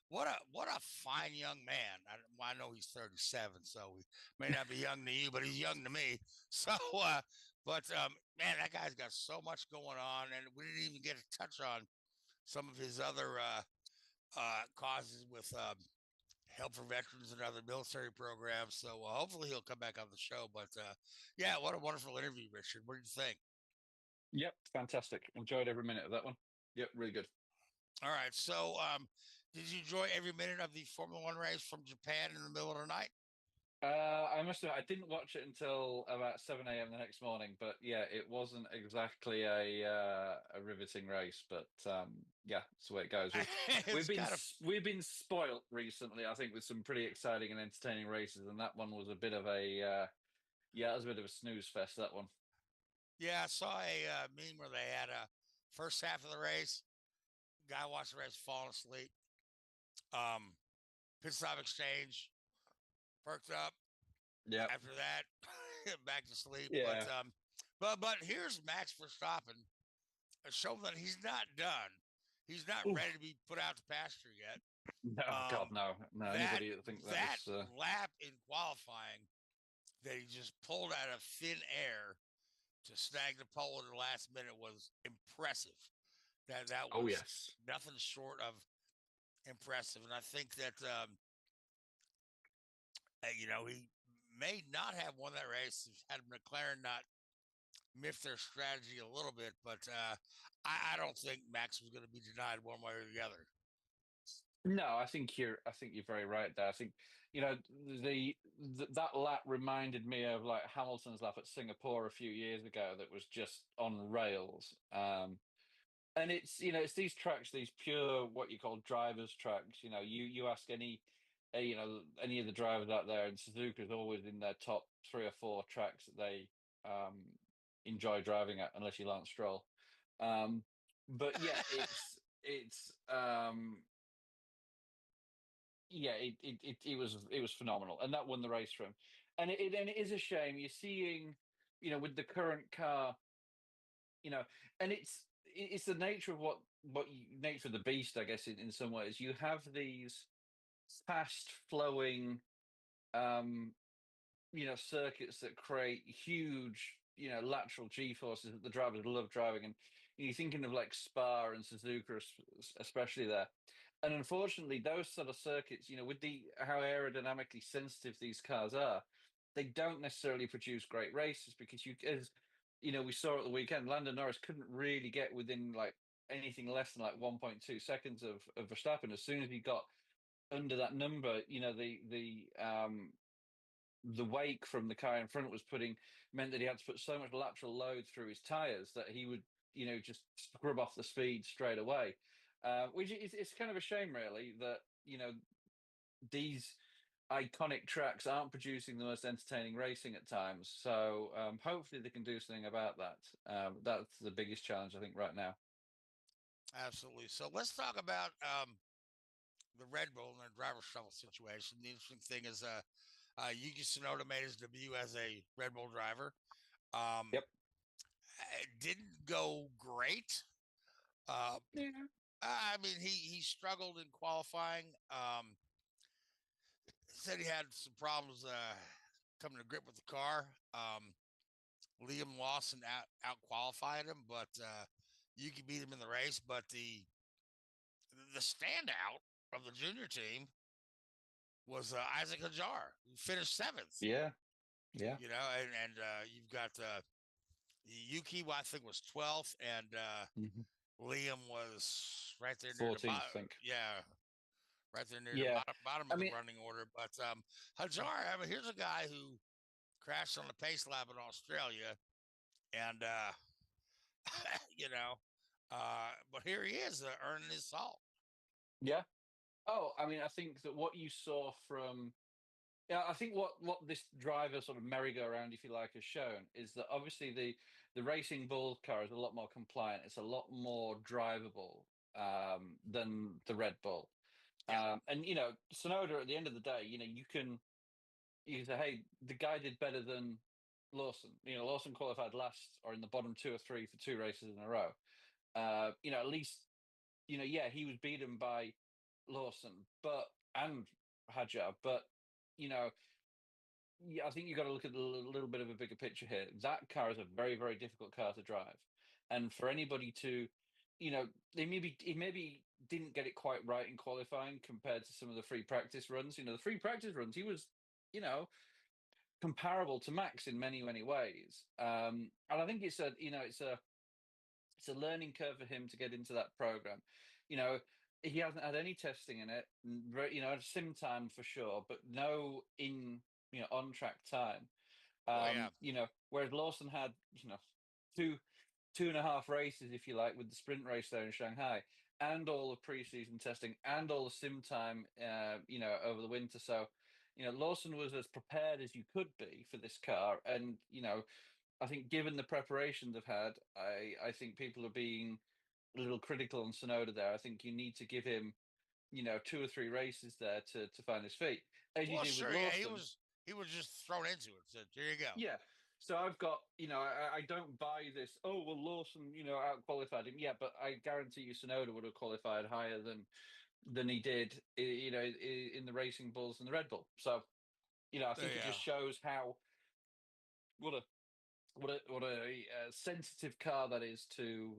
What a fine young man. I know he's 37, so he may not be young to you, but he's young to me. So, man, that guy's got so much going on, and we didn't even get to touch on some of his other causes with help for veterans and other military programs. So hopefully he'll come back on the show. But yeah, what a wonderful interview, Richard. What did you think? Yep, fantastic. Enjoyed every minute of that one. Yep, really good. All right. So did you enjoy every minute of the Formula One race from Japan in the middle of the night? I must admit, I didn't watch it until about 7 a.m. the next morning, but yeah, it wasn't exactly a riveting race, but yeah, that's the way it goes. We've been spoilt recently, I think, with some pretty exciting and entertaining races, and that one was a bit of a yeah, it was a bit of a snooze fest, that one. Yeah, I saw a meme where they had a first half of the race, guy watched the race falling asleep, pit stop exchange, perked up. Yeah. After that, back to sleep. Yeah. But here's Max Verstappen, showing that he's not done. He's not ready to be put out to pasture yet. No, God, no. Anybody that thinks that was, lap in qualifying that he just pulled out of thin air to snag the pole in the last minute was impressive. That was yes, nothing short of impressive. And I think that you know, he may not have won that race had McLaren not miffed their strategy a little bit, but I don't think Max was going to be denied one way or the other. No, I think you're very right there. I think, you know, that lap reminded me of like Hamilton's lap at Singapore a few years ago that was just on rails. And it's, you know, it's these tracks, these pure what you call drivers tracks. You know, you ask any you know, any of the drivers out there, and Suzuka's always in their top 3 or 4 tracks that they enjoy driving at, unless you Lance Stroll. But yeah, it's yeah, it was phenomenal, and that won the race for him. And it is a shame you're seeing, you know, with the current car, you know, and it's the nature of nature of the beast, I guess, in some ways. You have these fast flowing you know, circuits that create huge, you know, lateral G forces that the drivers love driving, and you're thinking of like Spa and Suzuka especially there. And unfortunately, those sort of circuits, you know, with how aerodynamically sensitive these cars are, they don't necessarily produce great races, because as you know, we saw at the weekend, Lando Norris couldn't really get within like anything less than like 1.2 seconds of Verstappen. As soon as he got under that number, you know, the wake from the car in front meant that he had to put so much lateral load through his tires that he would, you know, just scrub off the speed straight away. Which it's kind of a shame, really, that, you know, these iconic tracks aren't producing the most entertaining racing at times. So hopefully they can do something about that. That's the biggest challenge, I think, right now. Absolutely. So let's talk about the Red Bull and the driver shuttle situation. The interesting thing is Yuki Tsunoda made his debut as a Red Bull driver. Yep. It didn't go great. Yeah. I mean, he struggled in qualifying. Said he had some problems coming to grip with the car. Liam Lawson out qualified him, but Yuki beat him in the race. But the standout of the junior team was Isaac Hajar, who finished 7th. Yeah. Yeah. You know, and you've got Yuki, I think, was 12th, and Liam was right there near 14th, the bottom. I think. Yeah, right there near the bottom of the running order. But Hajar, I mean, here's a guy who crashed on the pace lap in Australia, and you know, but here he is earning his salt. Yeah. Oh, I mean, I think that what you saw from, I think what this driver sort of merry-go-round, if you like, has shown is that obviously the Racing Bull car is a lot more compliant. It's a lot more drivable than the Red Bull. And, you know, Tsunoda, at the end of the day, you know, you can say, hey, the guy did better than Lawson. You know, Lawson qualified last or in the bottom 2 or 3 for 2 races in a row. You know, at least, you know, yeah, he was beaten by Lawson and Hajar, but, you know, yeah, I think you've got to look at a little bit of a bigger picture here. That car is a very, very difficult car to drive. And for anybody to he maybe didn't get it quite right in qualifying compared to some of the free practice runs. The free practice runs, he was, comparable to Max in many, many ways. And I think it's a learning curve for him to get into that program. He hasn't had any testing in it, sim time for sure, but no on track time. Whereas Lawson had, 2.5 races, if you like, with the sprint race there in Shanghai, and all the preseason testing and all the sim time, over the winter. So, Lawson was as prepared as you could be for this car. And, I think given the preparation they've had, I think people are being a little critical on Tsunoda there. I think you need to give him, 2 or 3 races there to find his feet. As you did with Lawson. He was just thrown into it. So there you go. Yeah. So I've got, I don't buy this. Oh, well, Lawson, out qualified him. Yeah, but I guarantee you, Tsunoda would have qualified higher than he did, in the Racing Bulls and the Red Bull. So, I think it just shows how what a sensitive car that is to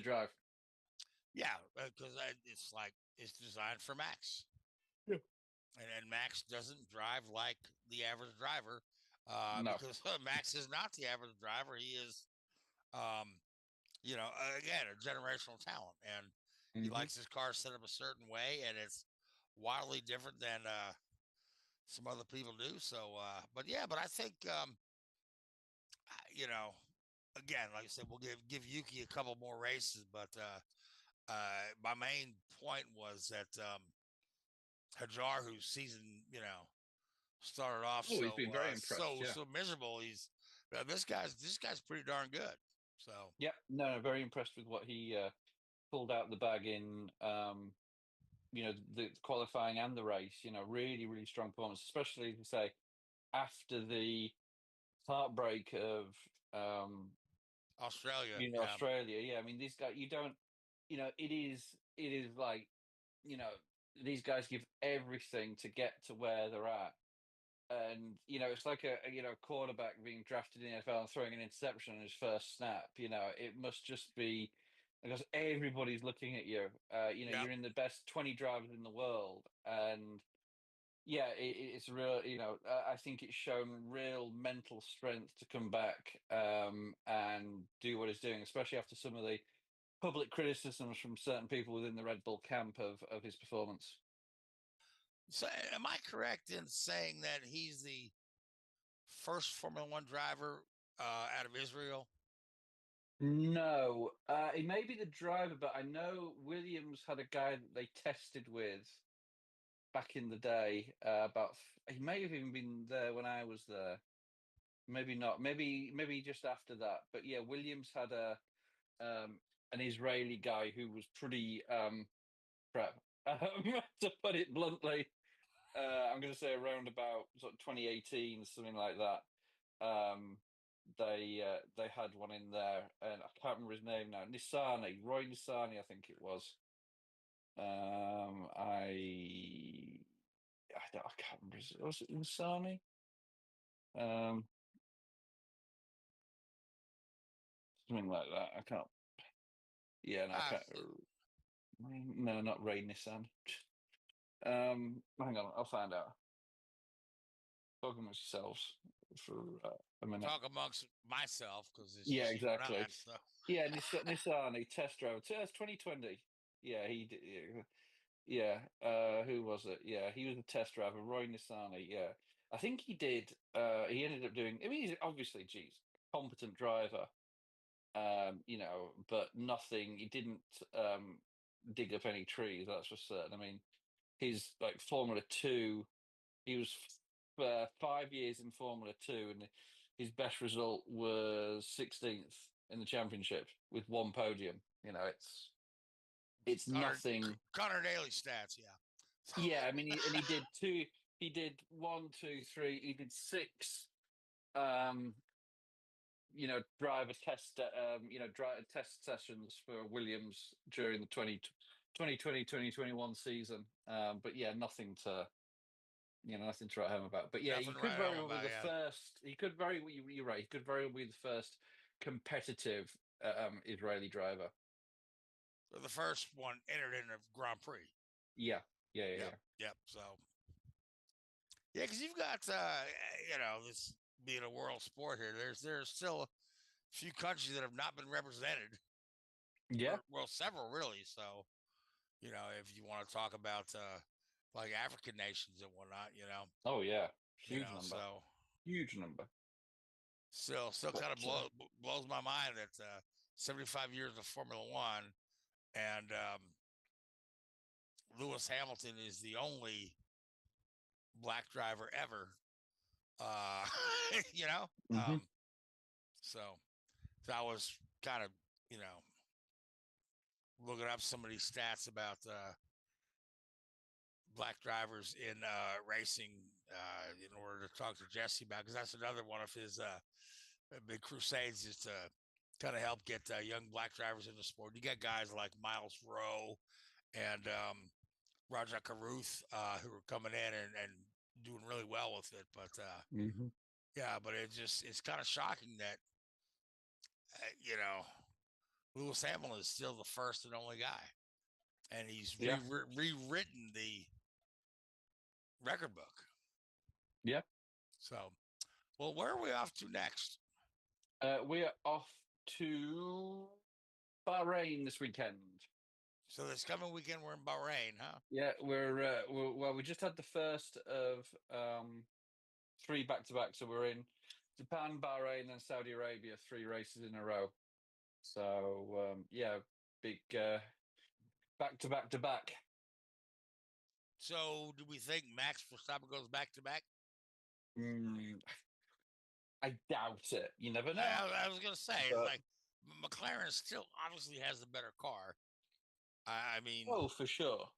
drive. Yeah, because it's designed for Max. Yeah. And Max doesn't drive like the average driver. No. Because Max is not the average driver. He is, again, a generational talent, and he likes his car set up a certain way, and it's wildly different than some other people do. So, but I think, again, like I said, we'll give Yuki a couple more races, but my main point was that Hajar, whose season, started off he's been very impressed, so miserable. He's this guy's pretty darn good. So very impressed with what he pulled out the bag in the qualifying and the race. Really, really strong performance, especially to say after the heartbreak of Australia. Australia. Yeah, I mean, these guys, you don't, it is like, these guys give everything to get to where they're at. And, it's like a quarterback being drafted in the NFL and throwing an interception on his first snap. It must just be because everybody's looking at you. You're in the best 20 drivers in the world. And it's real, I think it's shown real mental strength to come back and do what he's doing, especially after some of the public criticisms from certain people within the Red Bull camp of his performance. So, am I correct in saying that he's the first Formula One driver out of Israel? No, he may be the driver, but I know Williams had a guy that they tested with back in the day. He may have even been there when I was there. Maybe not. Maybe just after that. But yeah, Williams had an Israeli guy who was pretty crap. To put it bluntly, I'm going to say around about sort of 2018, something like that. They had one in there, and I can't remember his name now. Roy Nissani, I think it was. I can't remember. Was it Nissani? Something like that. I can't. Yeah, no, I can't. No, not Ray Nissan. Hang on, I'll find out. Talk amongst yourselves for a minute. Talk amongst myself because exactly. Not, so. Yeah, Nissani test driver. It's 2020. Yeah, he did. Yeah. Who was it? Yeah, he was a test driver. Roy Nissani. Yeah, I think he did. He ended up doing. I mean, he's obviously, competent driver. But nothing. He didn't dig up any trees. That's for certain. I mean, his Formula 2. He was 5 years in Formula 2, and his best result was 16th in the championship with one podium. It's nothing. Connor Daly stats, yeah. Yeah, I mean, he did two. He did 1, 2, 3. He did 6. Driver test. Driver test sessions for Williams during the 2020-2021 season. But yeah, nothing to. Nothing to write home about. But yeah, he could very well be the first. He could very. You're right. He could very well be the first competitive Israeli driver. the first one entered in a Grand Prix. Yeah. Yep. So, yeah, because you've got, this being a world sport here, there's still a few countries that have not been represented. Yeah. Well, several really. So, if you want to talk about like African nations and whatnot, Oh yeah, huge number. So huge number. Still kind of blows my mind that 75 years of Formula One, and Lewis Hamilton is the only black driver ever. So I was kind of looking up some of these stats about black drivers in racing in order to talk to Jesse about, because that's another one of his big crusades, is to kind of help get young black drivers in the sport. You got guys like Miles Rowe and Roger Carruth who are coming in and doing really well with it. But yeah, but it's kind of shocking that Lewis Hamilton is still the first and only guy, and he's rewritten the record book. Yeah. So, well, where are we off to next? We're off to Bahrain this weekend. So this coming weekend we're in Bahrain, huh? Yeah, we just had the first of 3 back-to-back. So we're in Japan, Bahrain, and Saudi Arabia, 3 races in a row. So big back-to-back. So do we think Max Verstappen goes back-to-back? I doubt it. You never know. I was going to say, like, McLaren still obviously has the better car. I mean, for sure.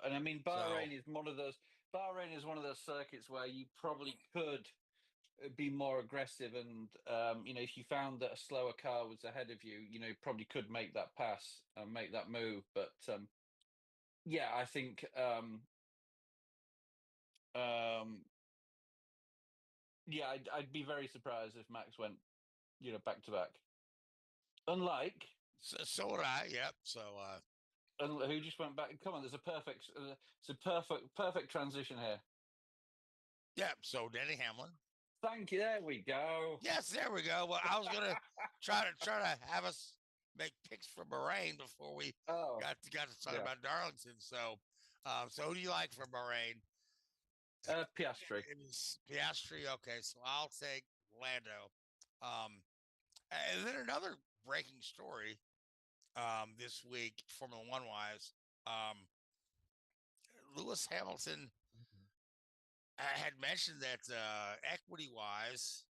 And I mean, Bahrain is one of those. Bahrain is one of those circuits where you probably could be more aggressive, and if you found that a slower car was ahead of you, you probably could make that pass and make that move. But I think I'd be very surprised if Max went back to back. Unlike so would I. Yep. So who just went back? Come on, there's a perfect transition here. Yeah. So Denny Hamlin. Thank you. There we go. Yes, there we go. Well, I was gonna try to have us make picks for Bahrain before we got to talk about Darlington. So, so who do you like for Bahrain? Piastri. Piastri. Okay, so I'll take Lando. And then another breaking story this week, Formula One wise. Lewis Hamilton had mentioned that equity wise,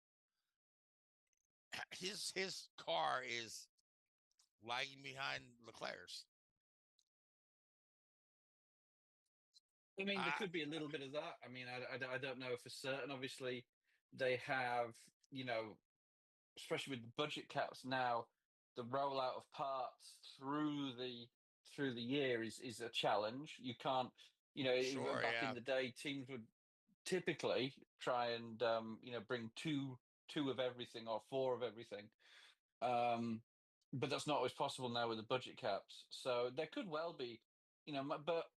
his car is lagging behind Leclerc's. I mean, there could be a little bit of that. I mean, I don't know for certain. Obviously, they have, especially with the budget caps now, the rollout of parts through the year is a challenge. You can't, back in the day, teams would typically try and bring two of everything or 4 of everything. But that's not always possible now with the budget caps. So there could well be, but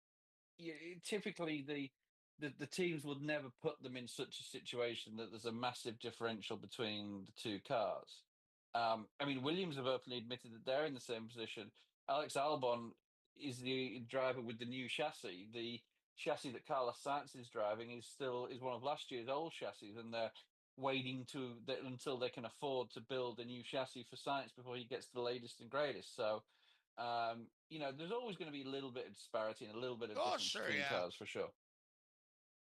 typically the teams would never put them in such a situation that there's a massive differential between the 2 cars. I mean, Williams have openly admitted that they're in the same position. Alex Albon is the driver with the new chassis. The chassis that Carlos Sainz is driving is one of last year's old chassis, and they're waiting until they can afford to build a new chassis for Sainz before he gets to the latest and greatest. So, there's always going to be a little bit of disparity and a little bit of difference between cars for sure.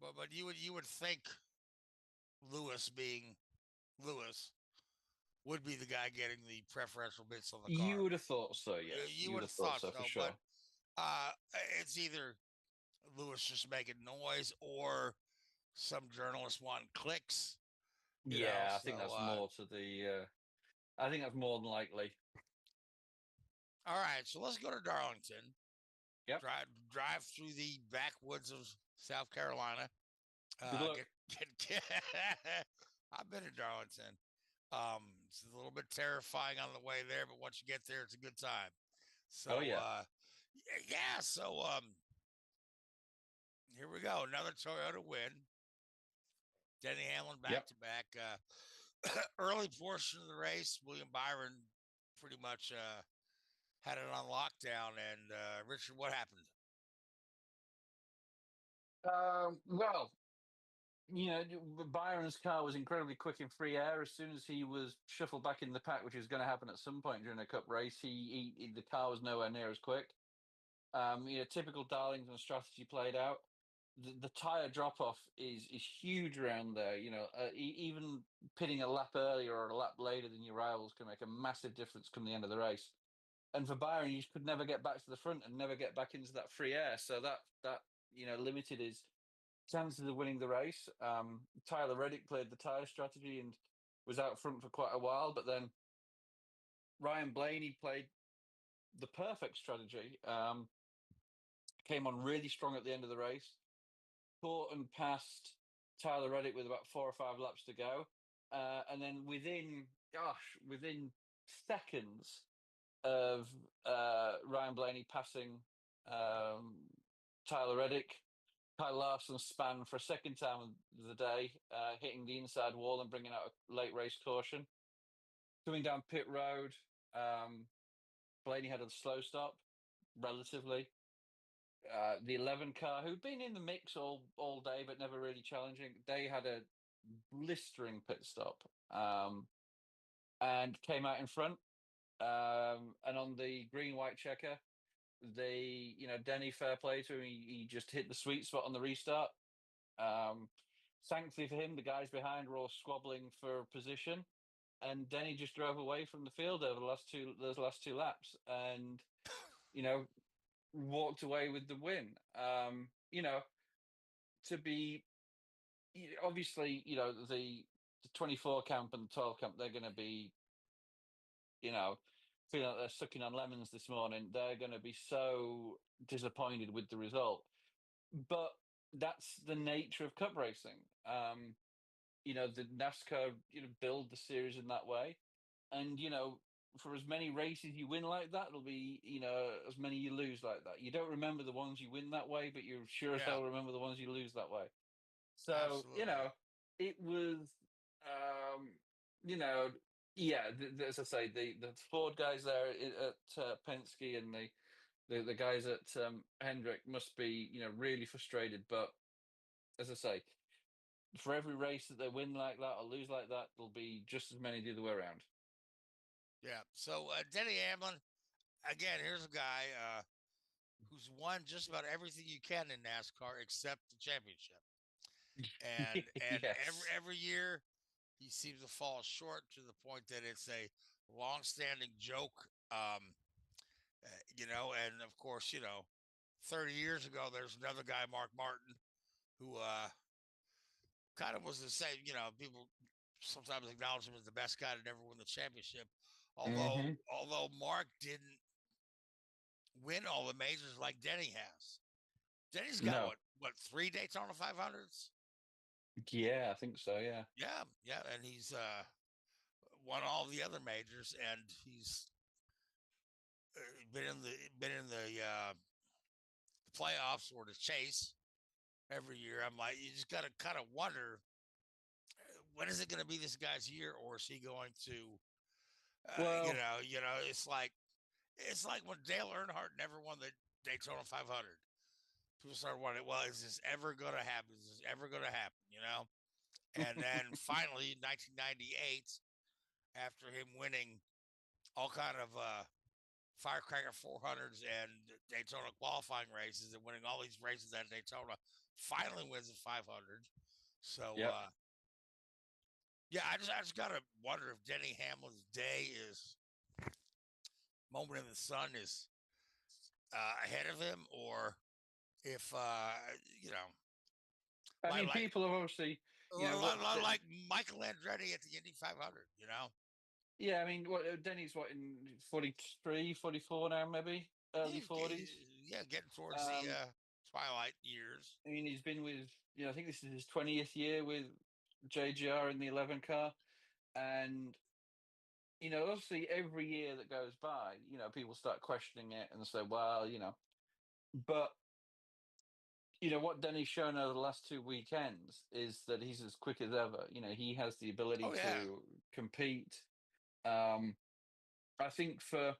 But you would think Lewis, being Lewis, would be the guy getting the preferential bits on the car. You would have thought so, yes. You would have thought so for sure. But it's either Lewis just making noise or some journalists wanting clicks. I think that's more to the. I think that's more than likely. All right, so let's go to Darlington. Yep. Drive through the backwoods of South Carolina. I've been to Darlington. It's a little bit terrifying on the way there, but once you get there, it's a good time. So, yeah. So, here we go. Another Toyota win. Denny Hamlin back to back. Early portion of the race, William Byron pretty much had it on lockdown. And Richard, what happened? Well, Byron's car was incredibly quick in free air. As soon as he was shuffled back in the pack, which was going to happen at some point during a Cup race, the car was nowhere near as quick. Typical Darlington strategy played out. The tire drop off is huge around there. Even pitting a lap earlier or a lap later than your rivals can make a massive difference come the end of the race. And for Byron, he could never get back to the front and never get back into that free air. So that limited his chances of winning the race. Tyler Reddick played the tire strategy and was out front for quite a while, but then Ryan Blaney played the perfect strategy. Came on really strong at the end of the race, caught and passed Tyler Reddick with about 4 or 5 laps to go, and then within seconds of Ryan Blaney passing Tyler Reddick, Kyle Larson span for a second time of the day, hitting the inside wall and bringing out a late race caution. Coming down pit road, Blaney had a slow stop, relatively. The 11 car, who'd been in the mix all day but never really challenging, they had a blistering pit stop and came out in front. And on the green-white checker, Denny, fair play to him. He just hit the sweet spot on the restart. Thankfully for him, the guys behind were all squabbling for position, and Denny just drove away from the field over those last two laps, and walked away with the win. To be obviously, the 24 camp and the 12 camp, they're going to be, feeling like they're sucking on lemons this morning. They're going to be so disappointed with the result. But that's the nature of Cup racing. The NASCAR, build the series in that way. And, for as many races you win like that, it'll be, as many you lose like that. You don't remember the ones you win that way, but you're sure as hell remember the ones you lose that way. So, Absolutely. It was, as I say, the Ford guys there at Penske and the guys at Hendrick must be, really frustrated. But as I say, for every race that they win like that or lose like that, there'll be just as many the other way around. Yeah. So Denny Hamlin, again, here's a guy who's won just about everything you can in NASCAR except the championship. And Yes. every year he seems to fall short to the point that it's a long-standing joke. And of course, 30 years ago, there's another guy, Mark Martin, who kind of was the same. People sometimes acknowledge him as the best guy to never win the championship. Although Mark didn't win all the majors like Denny has. Denny's got what 3 Daytona 500s? Yeah, I think so. Yeah. Yeah, and he's won all the other majors, and he's been in the playoffs or the chase every year. I'm like, you just got to kind of wonder, when is it going to be this guy's year, or is he going to? It's like when Dale Earnhardt never won the Daytona 500. People start wondering, well, is this ever going to happen? Is this ever going to happen? And then finally, 1998, after him winning all kind of firecracker 400s and Daytona qualifying races and winning all these races at Daytona, finally wins the 500. So, I just got to wonder if Denny Hamlin's day is moment in the sun is ahead of him, or if people have obviously like Michael Andretti at the Indy 500. Yeah, I mean, Denny's in 43, 44 now, maybe early 40s. Yeah, getting towards the twilight years. I mean, he's been with, I think this is his 20th year with JGR in the 11 car, and obviously every year that goes by, people start questioning it and say, well, but what Denny's shown over the last 2 weekends is that he's as quick as ever. He has the ability to compete. I think for,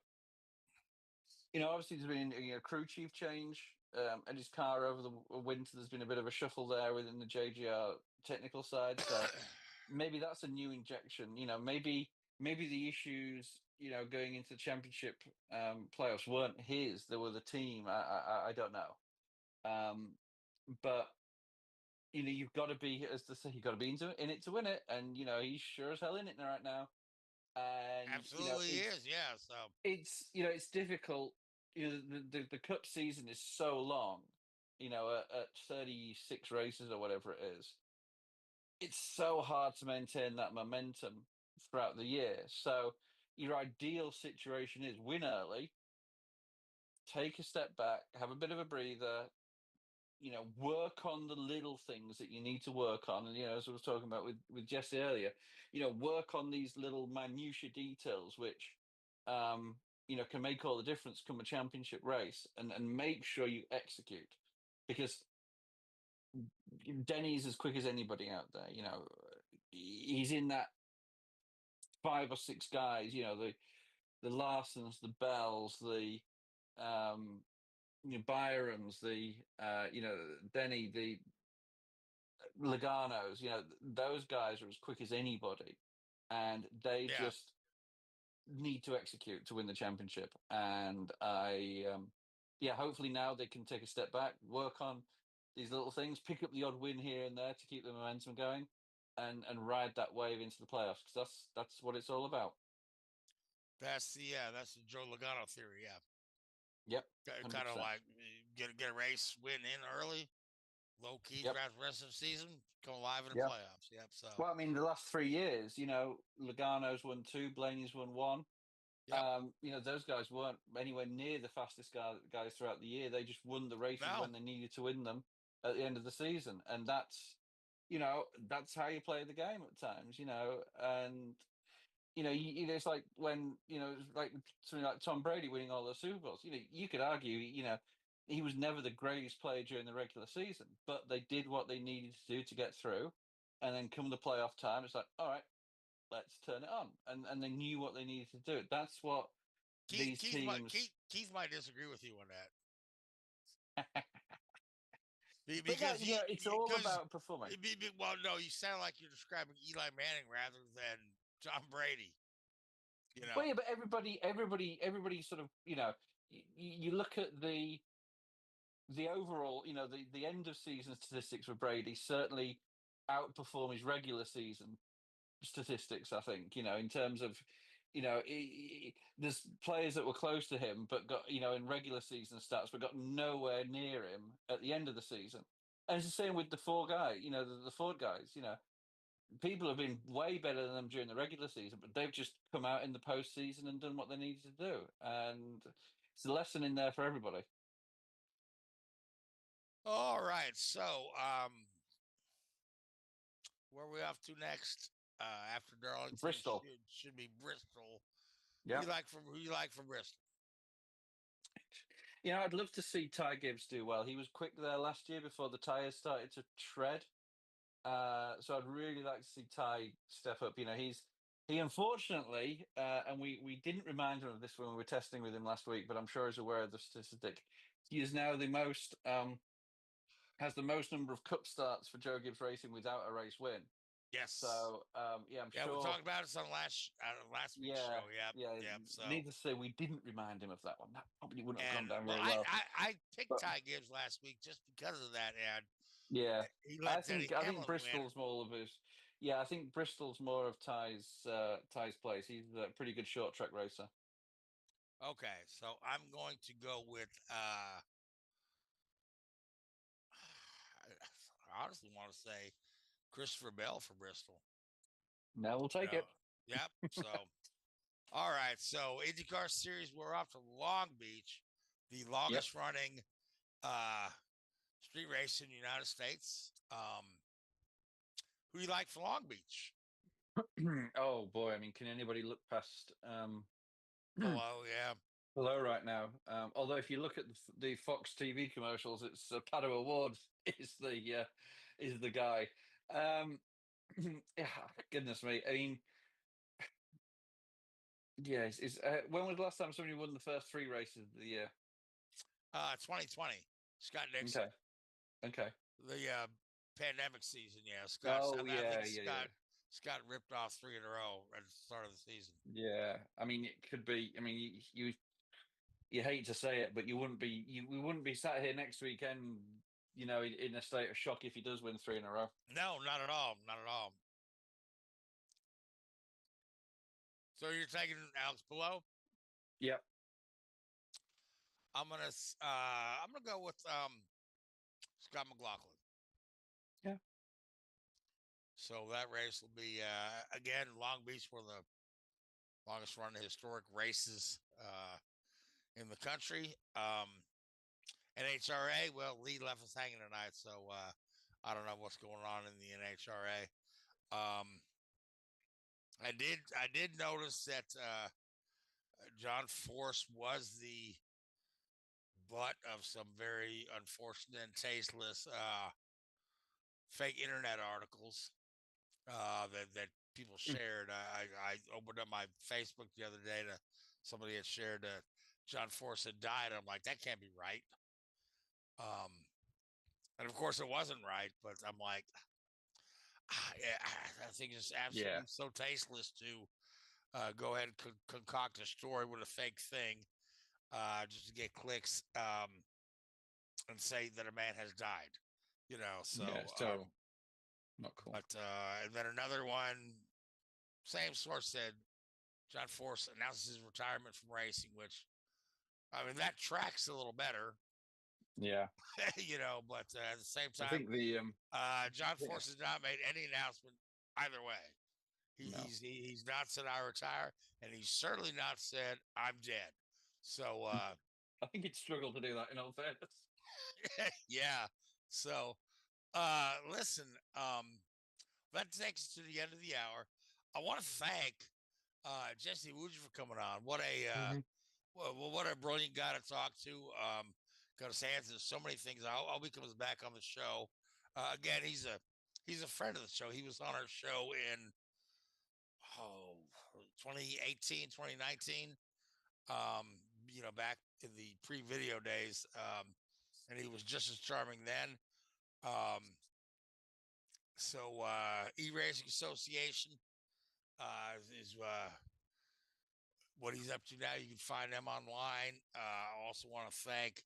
obviously there's been a crew chief change at his car over the winter. There's been a bit of a shuffle there within the JGR technical side. So maybe that's a new injection. Maybe the issues, going into the championship playoffs weren't his. They were the team. I don't know. But you've got to be, as they say, you've got to be in it to win it, and he's sure as hell in it right now. And absolutely is, yeah. So it's it's difficult. The cup season is so long. At 36 races or whatever it is, it's so hard to maintain that momentum throughout the year. So your ideal situation is win early, take a step back, have a bit of a breather. Work on the little things that you need to work on. And, as I was talking about with Jesse earlier, work on these little minutiae details, which, can make all the difference come a championship race, and make sure you execute, because Denny's as quick as anybody out there. He's in that 5 or 6 guys, the Larsons, the Bells, the, Byram's, the Denny, the Logano's, those guys are as quick as anybody, and they just need to execute to win the championship. And hopefully now they can take a step back, work on these little things, pick up the odd win here and there to keep the momentum going, and ride that wave into the playoffs, because that's what it's all about. That's the Joe Logano theory, yeah. Yep. Kind of like get a race, win in early, low key throughout the rest of the season, come alive in the playoffs. Yep. So well, I mean, the last 3 years, Logano's won 2, Blaney's won 1. Yep. Those guys weren't anywhere near the fastest guys throughout the year. They just won the races when they needed to win them at the end of the season, and that's how you play the game at times. And it's like when like something like Tom Brady winning all the Super Bowls. You could argue, he was never the greatest player during the regular season, but they did what they needed to do to get through, and then come the playoff time, it's like, all right, let's turn it on, and they knew what they needed to do. That's what these teams. Keith might disagree with you on that. Because it's all about performing. Well, no, you sound like you're describing Eli Manning rather than Tom Brady. Well, yeah, but everybody sort of, you look at the overall, the end of season statistics for Brady certainly outperform his regular season statistics, I think, in terms of, there's players that were close to him, but got, in regular season stats, but got nowhere near him at the end of the season. And it's the same with the 4 guys, the Ford guys, people have been way better than them during the regular season, but they've just come out in the postseason and done what they needed to do. And it's a lesson in there for everybody. All right. So, where are we off to next? After Darlington, Bristol should be Bristol. Yeah. Who you like from Bristol? I'd love to see Ty Gibbs do well. He was quick there last year before the tires started to tread. So I'd really like to see Ty step up. He unfortunately, and we didn't remind him of this when we were testing with him last week, but I'm sure he's aware of the statistic. He is now the most has the most number of cup starts for Joe Gibbs Racing without a race win. Yes. So I'm sure. We talked about it on last week's show. Yeah. So needless to say, we didn't remind him of that one. That probably wouldn't have gone down very well. I picked Ty Gibbs last week just because of that, and I think Bristol's more of his. Yeah, I think Bristol's more of Ty's place. He's a pretty good short track racer. Okay, so I'm going to go with. I honestly want to say Christopher Bell for Bristol. Now we'll take it. Yep. So, all right. So INDYCAR series, we're off to Long Beach, the longest running street race in the United States. Who do you like for Long Beach? Oh boy, I mean, can anybody look past Hello, yeah. Hello right now? Although if you look at the Fox TV commercials, it's Pato Award is the guy. Yeah, goodness me. I mean, yeah. When was the last time somebody won the first 3 races of the year? 2020. Scott Dixon. Okay. The pandemic season, yeah. Scott. Oh, I think Scott ripped off 3 in a row at the start of the season. Yeah, I mean, it could be. I mean, you hate to say it, but we wouldn't be sat here next weekend, in a state of shock if he does win 3 in a row. No, not at all. Not at all. So you're taking Alex below? Yep. I'm gonna go with Scott McLaughlin. Yeah. So that race will be again Long Beach, one of the longest running historic races in the country. NHRA, well, Lee left us hanging tonight, so I don't know what's going on in the NHRA. I did notice that John Force was the butt of some very unfortunate and tasteless fake internet articles that people shared. I opened up my Facebook the other day to somebody had shared that John Force had died. I'm like, that can't be right. And of course it wasn't right, but I'm like, I think it's absolutely so tasteless to go ahead and concoct a story with a fake thing just to get clicks and say that a man has died, so yeah, it's terrible. Not cool. But and then another one, same source said John Force announces his retirement from racing, which I mean that tracks a little better. Yeah. But at the same time, I think John Force has not made any announcement either way. He's not said I retire, and he's certainly not said I'm dead. So I think he'd struggle to do that in all fairness. Yeah. So listen, that takes us to the end of the hour. I want to thank Jesse Iwuji for coming on. What a brilliant guy to talk to. Got his hands in so many things. I hope he comes back on the show. Again, he's a friend of the show. He was on our show in 2018, 2019. Back in the pre-video days. And he was just as charming then. E-Racing Association is what he's up to now. You can find them online. I also want to thank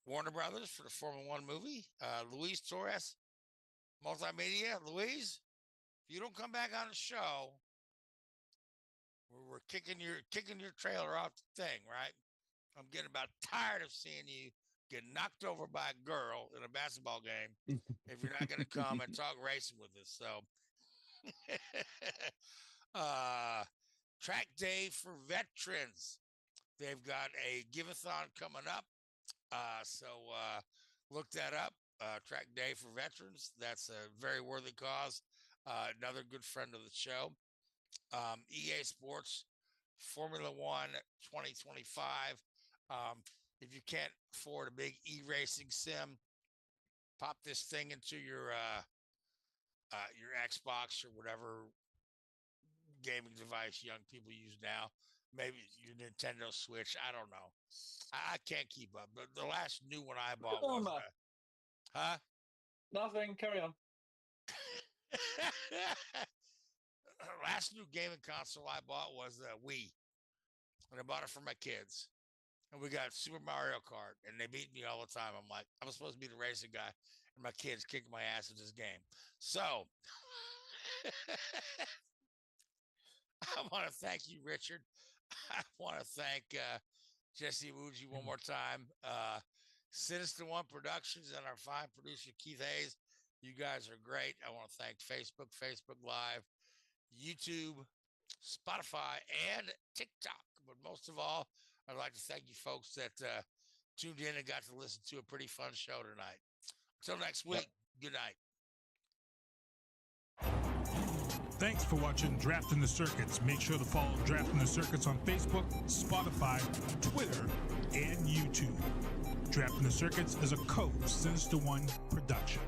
Warner Brothers for the Formula One movie. Luis Torres, Multimedia. Luis, if you don't come back on the show, we're kicking your trailer off the thing, right? I'm getting about tired of seeing you get knocked over by a girl in a basketball game if you're not going to come and talk racing with us. So, Track Day for Veterans. They've got a Giveathon coming up. So look that up. Track Day for Veterans. That's a very worthy cause. Another good friend of the show. EA Sports Formula One 2025. If you can't afford a big e-racing sim, pop this thing into your Xbox or whatever gaming device young people use now. Maybe your Nintendo Switch. I don't know. I can't keep up. But the last new one I bought was Nothing. Carry on. Last new gaming console I bought was Wii, and I bought it for my kids. And we got Super Mario Kart, and they beat me all the time. I'm like, I'm supposed to be the racing guy, and my kids kicking my ass in this game. So I want to thank you, Richard. I want to thank Jesse Iwuji one more time. Sinista1 Productions and our fine producer, Keith Hayes. You guys are great. I want to thank Facebook Live, YouTube, Spotify, and TikTok. But most of all, I'd like to thank you folks that tuned in and got to listen to a pretty fun show tonight. Until next week, good night. Thanks for watching Drafting the Circuits. Make sure to follow Drafting the Circuits on Facebook, Spotify, Twitter, and YouTube. Drafting the Circuits is a Sinista1 production.